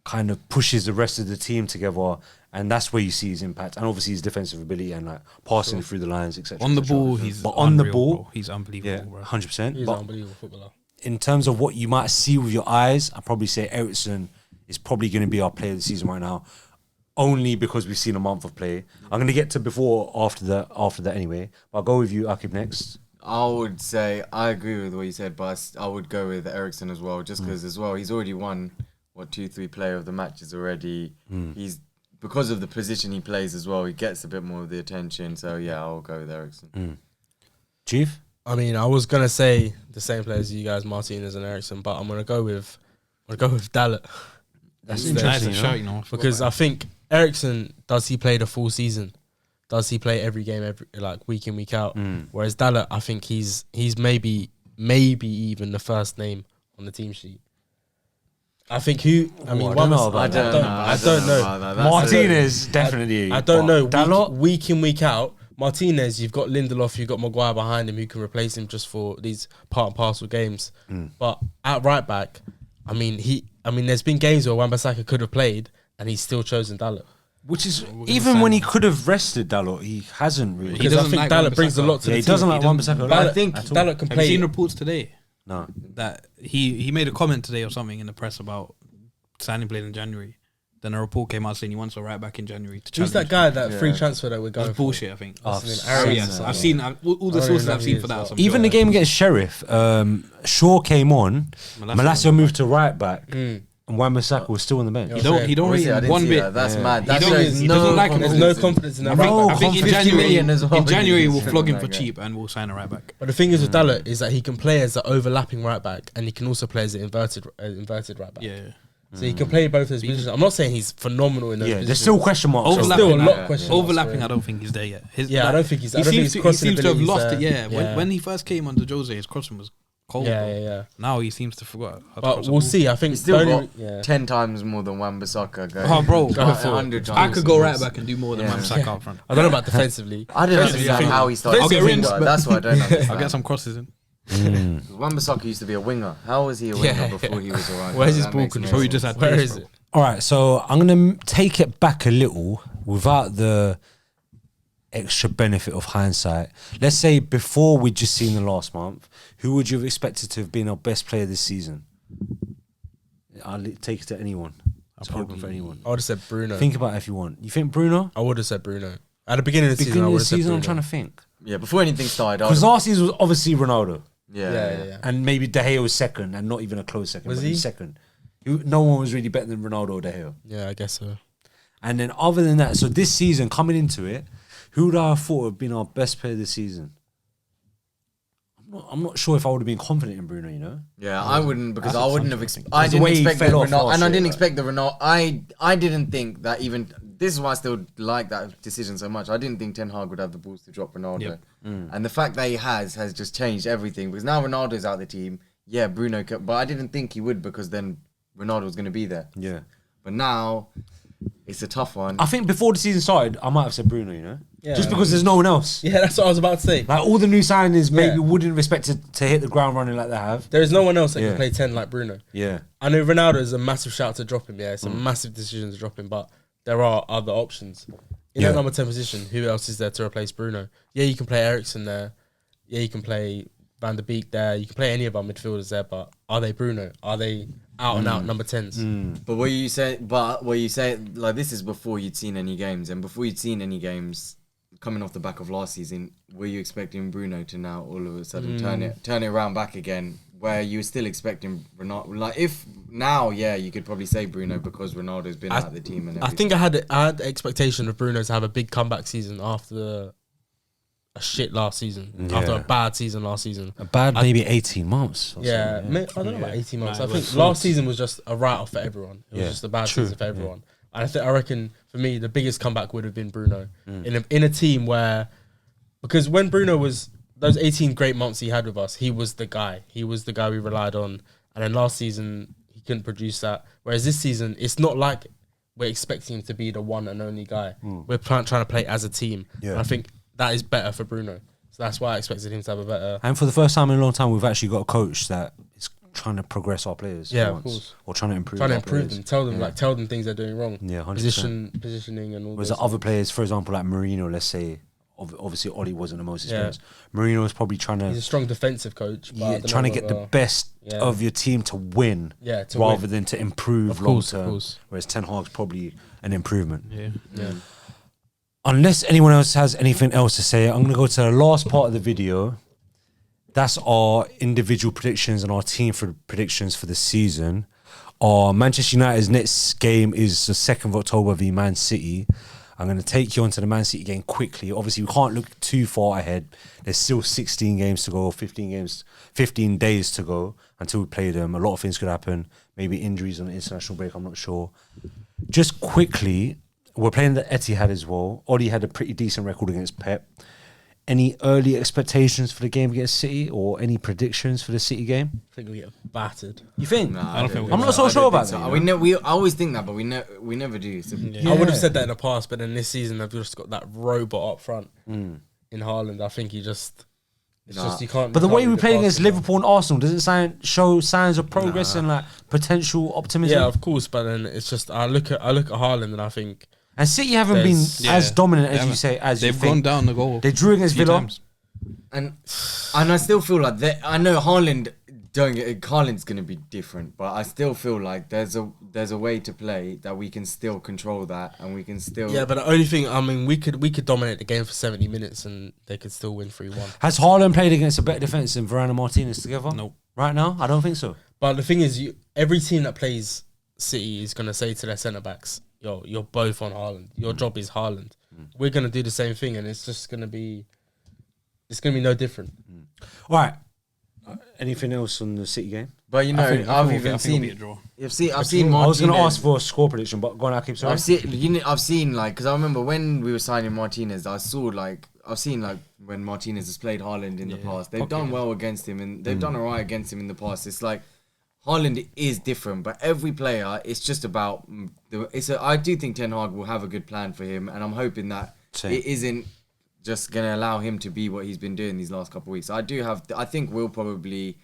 kind of pushes the rest of the team together, and that's where you see his impact. And obviously his defensive ability and like passing through the lines, etc. On the ball, he's unbelievable, bro. 100%. He's an unbelievable footballer. In terms of what you might see with your eyes, I'd probably say Eriksen is probably going to be our player of the season right now, only because we've seen a month of play. I'm going to get to after that anyway. But I'll go with you, Akib, next. I would say I agree with what you said, but I would go with Eriksen as well, just because as well he's already won 2-3 player of the matches already. He's because of the position he plays as well, he gets a bit more of the attention. So yeah, I'll go with Eriksen. Chief? I mean, I was gonna say the same players as you guys, Martinez and Eriksen, but I'm gonna go with Dalot. That's Interesting, interesting, you know? Because I think Eriksen, does he play the full season? Does he play every game, week in, week out? Whereas Dalot, I think he's maybe even the first name on the team sheet. I think I don't know. Martinez, definitely. I don't know. Dalot? Week in, week out, Martinez, you've got Lindelof, you've got Maguire behind him who can replace him just for these part and parcel games. But at right back, there's been games where Wan-Bissaka could have played and he's still chosen Dalot. Which is, even when he could have rested Dalot, he hasn't really. Because I think Dalot brings a lot to the team. He doesn't like Wan-Bissaka. But I think Dalot can Have play. you seen reports today? No. That he made a comment today or something in the press about signing playing in January. Then a report came out saying he wants a right back in January to Who's that guy, that free transfer that we're going That's for? bullshit, I think. I've Seen all the sources I've seen for that. Even the game against Sheriff, Shaw came on, Malacia moved to right back, and Wan-Bissaka was still on the bench. He don't rate him one bit. That's mad. He doesn't like him. There's no confidence in that. I think in 50 million as well. January we'll flog him That for guy. cheap and we'll sign a right back. But the thing is with Dalot is that he can play as an overlapping right back and he can also play as an inverted right back. Yeah. So he can play both those positions. I'm not saying he's phenomenal in those positions. There's still question marks. There's still a lot of question marks, Overlapping, right? I don't think he's there yet. I don't think he's. He seems to have lost it. Yeah. When he first came under Jose, his crossing was cold. Yeah. Now he seems to forget. But we'll see. I think He's still the only- got 10 times more than Wan-Bissaka going. Oh, bro, Go for 100 I times could go more. right back and do more than Wan-Bissaka up front. I don't know about defensively. I don't understand how he started. I'll get rinsed, but- That's what I don't understand. I'll get some crosses in. Wan-Bissaka used to be a winger. How was he a winger before he was a right? Where's his That ball makes no control? He sense. just had Where pace, is bro. it? All right, so I'm going to take it back a little without the extra benefit of hindsight. Let's say before we'd just seen the last month, who would you have expected to have been our best player this season? I'll take it to anyone. It's open for anyone. I would have said Bruno. Think about it if you want. You think Bruno? I would have said Bruno. At the beginning of the season, I Beginning of would the have said season, Bruno. I'm trying to think. Yeah, before anything started. Because last season was obviously Ronaldo. Yeah. And maybe De Gea was second, and not even a close second. Was but he? was second. No one was really better than Ronaldo or De Gea. Yeah, I guess so. And then other than that, so this season, coming into it, who would I have thought would have been our best player this season? I'm not sure if I would have been confident in Bruno, you know? Yeah, I wouldn't, because I wouldn't have the I didn't way he expect the fell off Ronaldo, last and I year, didn't like- expect the Ronaldo. I didn't think that even this is why I still like that decision so much. I didn't think Ten Hag would have the balls to drop Ronaldo, Yep. and the fact that he has just changed everything, because now Ronaldo's out of the team. Yeah, Bruno, but I didn't think he would, because then Ronaldo was going to be there. Yeah. But now it's a tough one. I think before the season started, I might have said Bruno, you know? Yeah. Just because there's no one else. Yeah, that's what I was about to say. Like all the new signings maybe Yeah. wouldn't have expected to hit the ground running like they have. There is no one else that Yeah. can play 10 like Bruno. Yeah. I know Ronaldo is a massive shout to drop him. Yeah, it's a massive decision to drop him, but there are other options. In Yeah. that number 10 position, who else is there to replace Bruno? Yeah, you can play Eriksen there. Yeah, you can play Van der Beek there. You can play any of our midfielders there, but are they Bruno? Are they out and out number 10s? But what you say, like this is before you'd seen any games, and before you'd seen any games coming off the back of last season, were you expecting Bruno to now all of a sudden turn it around back again, where you were still expecting Ronaldo? Like if now, yeah, you could probably say Bruno because Ronaldo's been out of the team and I everything. think I had the expectation of Bruno to have a big comeback season after a shit last season, after a bad season last season. A bad maybe 18 months. or Yeah, something, I don't know about 18 months. Nah, I it think was last season was just a write-off for everyone. It was Yeah, just a bad true, season for everyone. And I reckon, for me, the biggest comeback would have been Bruno. In a team where... Because when Bruno was... Those 18 great months he had with us, he was the guy. He was the guy we relied on. And then last season, he he couldn't produce that. Whereas this season, it's not like we're expecting him to be the one and only guy. We're trying to play as a team. Yeah. And I think that is better for Bruno. So that's why I expected him to have a better. And for the first time in a long time, we've actually got a coach that is trying to progress our players. Yeah, for of once. course. Or trying to improve. Trying to our improve players. them, tell them things they're doing wrong. Yeah, 100%. Positioning and all. Whereas those the other players, for example, like Mourinho, let's say, obviously Oli wasn't the most experienced. Mourinho was probably trying He's a to, strong defensive coach, but I don't trying to know get the whether- best Yeah. of your team to win, to rather win. than to improve Of long course, of term. course. Whereas Ten Hag's probably an improvement. Yeah. Unless anyone else has anything else to say, I'm going to go to the last part of the video. That's our individual predictions and our team for predictions for the season. Our Manchester United's next game is the 2nd of October v Man City. I'm going to take you onto the Man City game quickly. Obviously, we can't look too far ahead. There's still 16 games to go, 15 days to go until we play them. A lot of things could happen. Maybe injuries on the international break, I'm not sure. Just quickly, we're playing the Etihad as well. Oli had a pretty decent record against Pep. Any early expectations for the game against City or any predictions for the City game? I think we get battered. You think? Nah, I don't think think I'm not so I sure don't about think that, so. you know? We always think that, but we never do. So I would have said that in the past, but then this season they've just got that robot up front in Haaland. I think he just, you can't. But the you way can't we read played the against basketball. Liverpool and Arsenal doesn't show signs of progress and like potential optimism. Yeah, of course, but then it's just I look at Haaland and I think And City haven't been There's- as Yeah. dominant as They you say. As They've you gone think. down the goal. They drew against a few Villa. times. and I still feel like I know Haaland's gonna be different, but I still feel like there's a way to play that we can still control that and we can still. yeah. But the only thing, I mean, we could dominate the game for 70 minutes and they could still win 3-1. Has Haaland played against a better defense than Varane and Martinez together? Nope. Right now, I don't think so. But the thing is, every team that plays City is gonna say to their centre backs, "Yo, you're both on Haaland. Your job is Haaland. We're gonna do the same thing, and it's just gonna be, it's gonna be no different." All right. Anything else on the City game? But you know, I've even it'll be a seen. draw. I've seen. I was going to Martinez- ask for a score prediction, but go on, I'll keep sorry. I've seen like, because I remember when we were signing Martinez, I've seen like when Martinez has played Haaland in the past, they've done well against him and they've done alright against him in the past. It's like Haaland is different, but every player, it's just about I do think Ten Hag will have a good plan for him, and I'm hoping that Same. it isn't just gonna allow him to be what he's been doing these last couple of weeks. I think we'll probably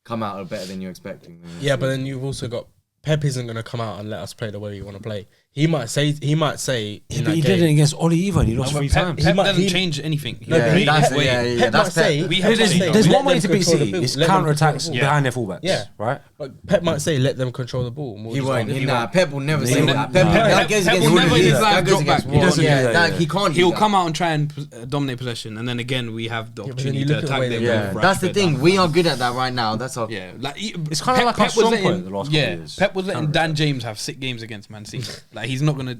come out better than you're expecting. Yeah, but then you've also got Pep isn't gonna come out and let us play the way we want to play. He might say in but that he game, didn't against Oli either, and he lost 3 times. Pep might- doesn't he- change anything. No, but Wait, that's wait. Pep might that's say, Pep. We have Pep might say, There's let one way them to beat control the City. ball, It's let them counter-attacks control the ball. behind their fullbacks, Yeah. right? But Pep might say, let them control the ball. He won't. Pep will never He say won't. that. No. That goes Pep against will what never he in his is. life That goes drop against back. what- He doesn't do yeah, that, yeah. he can't. do He'll that. come out and try and dominate possession, and then again we have the but then opportunity you to look at the attack way them. they with play. That's the Rashford thing. down. We are good at that right now. That's our. Yeah, like It's kinda like our strong point the last couple of years. Pep was letting Dan Counter-attack. James have 6 games against Man City. Like he's not gonna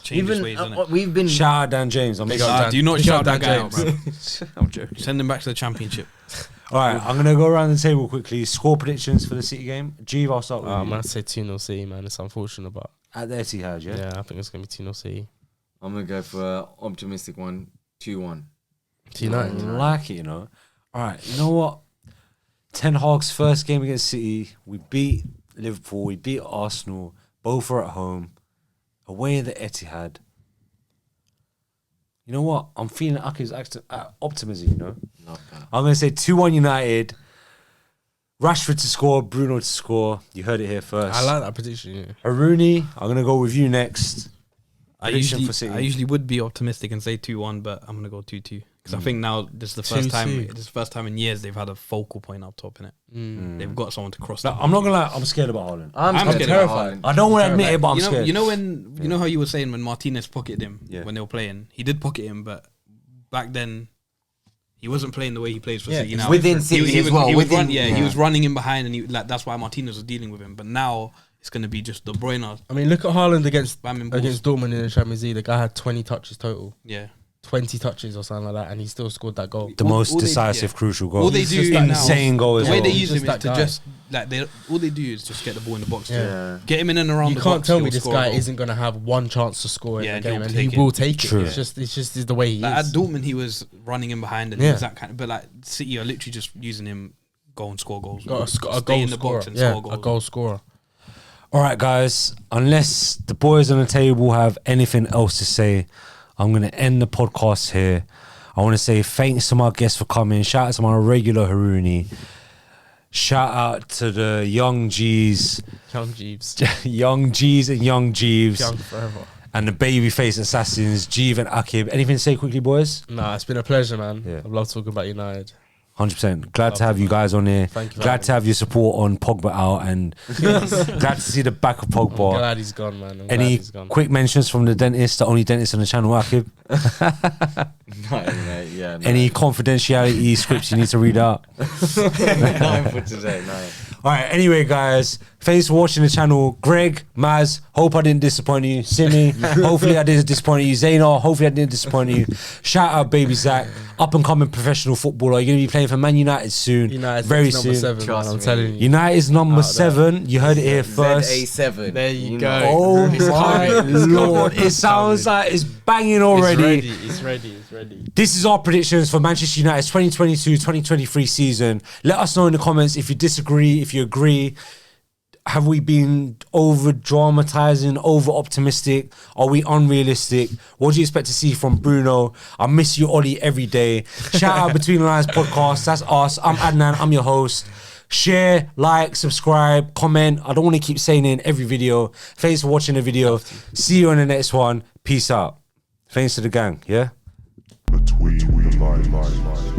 change his Even ways, innit? we've been. Shout out Dan James. I'm Big excited. up Dan- Do you not big shout up that guy Dan out, bro? I'm joking. Send him back to the Championship. All right, I'm going to go around the table quickly. Score predictions for the City game. Jeeve, I'll start with I'm you. gonna say 2-0 City, man. It's unfortunate, but At the Etihad, yeah? yeah, I think it's gonna be 2-0 City. I'm gonna go for an optimistic one. 2-1. United. I like it, you know. All right, you know what? Ten Hag's first game against City, we beat Liverpool, we beat Arsenal, both are at home, away at the Etihad. You know what? I'm feeling Aki's optimism, you know. Love that. I'm going to say 2-1 United, Rashford to score, Bruno to score. You heard it here first. I like that prediction. Yeah. Haruni, I'm going to go with you next. I Prediction for City. usually would be optimistic and say 2-1, but I'm gonna go 2-2 because I think now this is the first time. 2-2. This is the first time in years they've had a focal point up top in it. They've got someone to cross. No, them. I'm not going to lie, I'm scared about Haaland. I'm scared terrified. about Haaland. I don't want to admit it, but I'm you know, scared. you know how you were saying when Martinez pocketed him Yeah. when they were playing. He did pocket him, but back then he wasn't playing the way he plays for Yeah, City he's now. within City he as was, well, He was, within- he was running in behind, and that's why Martinez was dealing with him. But now it's going to be just De Bruyne. I mean, look at Haaland against Spamming balls. Dortmund in the Champions League. The guy had 20 touches total, Yeah. 20 touches or something like that, and he still scored that goal. The most all they- decisive, yeah. crucial goal. All they He's do just that now, insane goal as the way well. they use He's him just is to that guy. just all they do is just get the ball in the box. Yeah. Get him in and around. You the can't box, tell me he'll this score a guy goal. isn't going to have one chance to score Yeah, in and the game, he'll and take he it. will take True. it. It's just the way he Like, at is. Dortmund, he was running in behind, and Yeah. he was that kind of. But like City are literally just using him, go and score goals. Got a Stay goal in the scorer. box and Yeah, score goals. a goal scorer. All right, guys. Unless the boys on the table have anything else to say, I'm going to end the podcast here. I want to say thanks to my guests for coming. Shout out to my regular Haruni. Shout out to the young G's. Young Jeeves. Young G's and young Jeeves. Young forever. And the babyface assassins, Jeev and Akib. Anything to say quickly, boys? Nah, it's been a pleasure, man. Yeah. I've loved talking about United. 100%. Glad to have you guys on here. Thank you. Glad to have your support on Pogba out, and glad to see the back of Pogba. I'm glad he's gone, man. Any quick mentions from the dentist, the only dentist on the channel, Akib? No, mate, yeah. No. Any confidentiality scripts you need to read out? Nothing for today, no. All right, anyway, guys, thanks for watching the channel. Greg, Maz, hope I didn't disappoint you. Simi, hopefully I didn't disappoint you. Zaynor, hopefully I didn't disappoint you. Shout out baby Zach, up and coming professional footballer. You're going to be playing for Man United soon. United very number soon. 7, man, I'm telling you. United's number 7. You heard it here first. ZA7. There you go. Oh It's my coming. lord, it sounds like it's banging already. It's ready. This is our predictions for Manchester United's 2022-2023 season. Let us know in the comments if you disagree, if you agree. Have we been over dramatizing, over optimistic? Are we unrealistic? What do you expect to see from Bruno? I miss you, Ollie, every day. Shout out Between the Lines podcast. That's us. I'm Adnan. I'm your host. Share, like, subscribe, comment. I don't want to keep saying it in every video. Thanks for watching the video. See you on the next one. Peace out. Thanks to the gang. Yeah. Between the lines.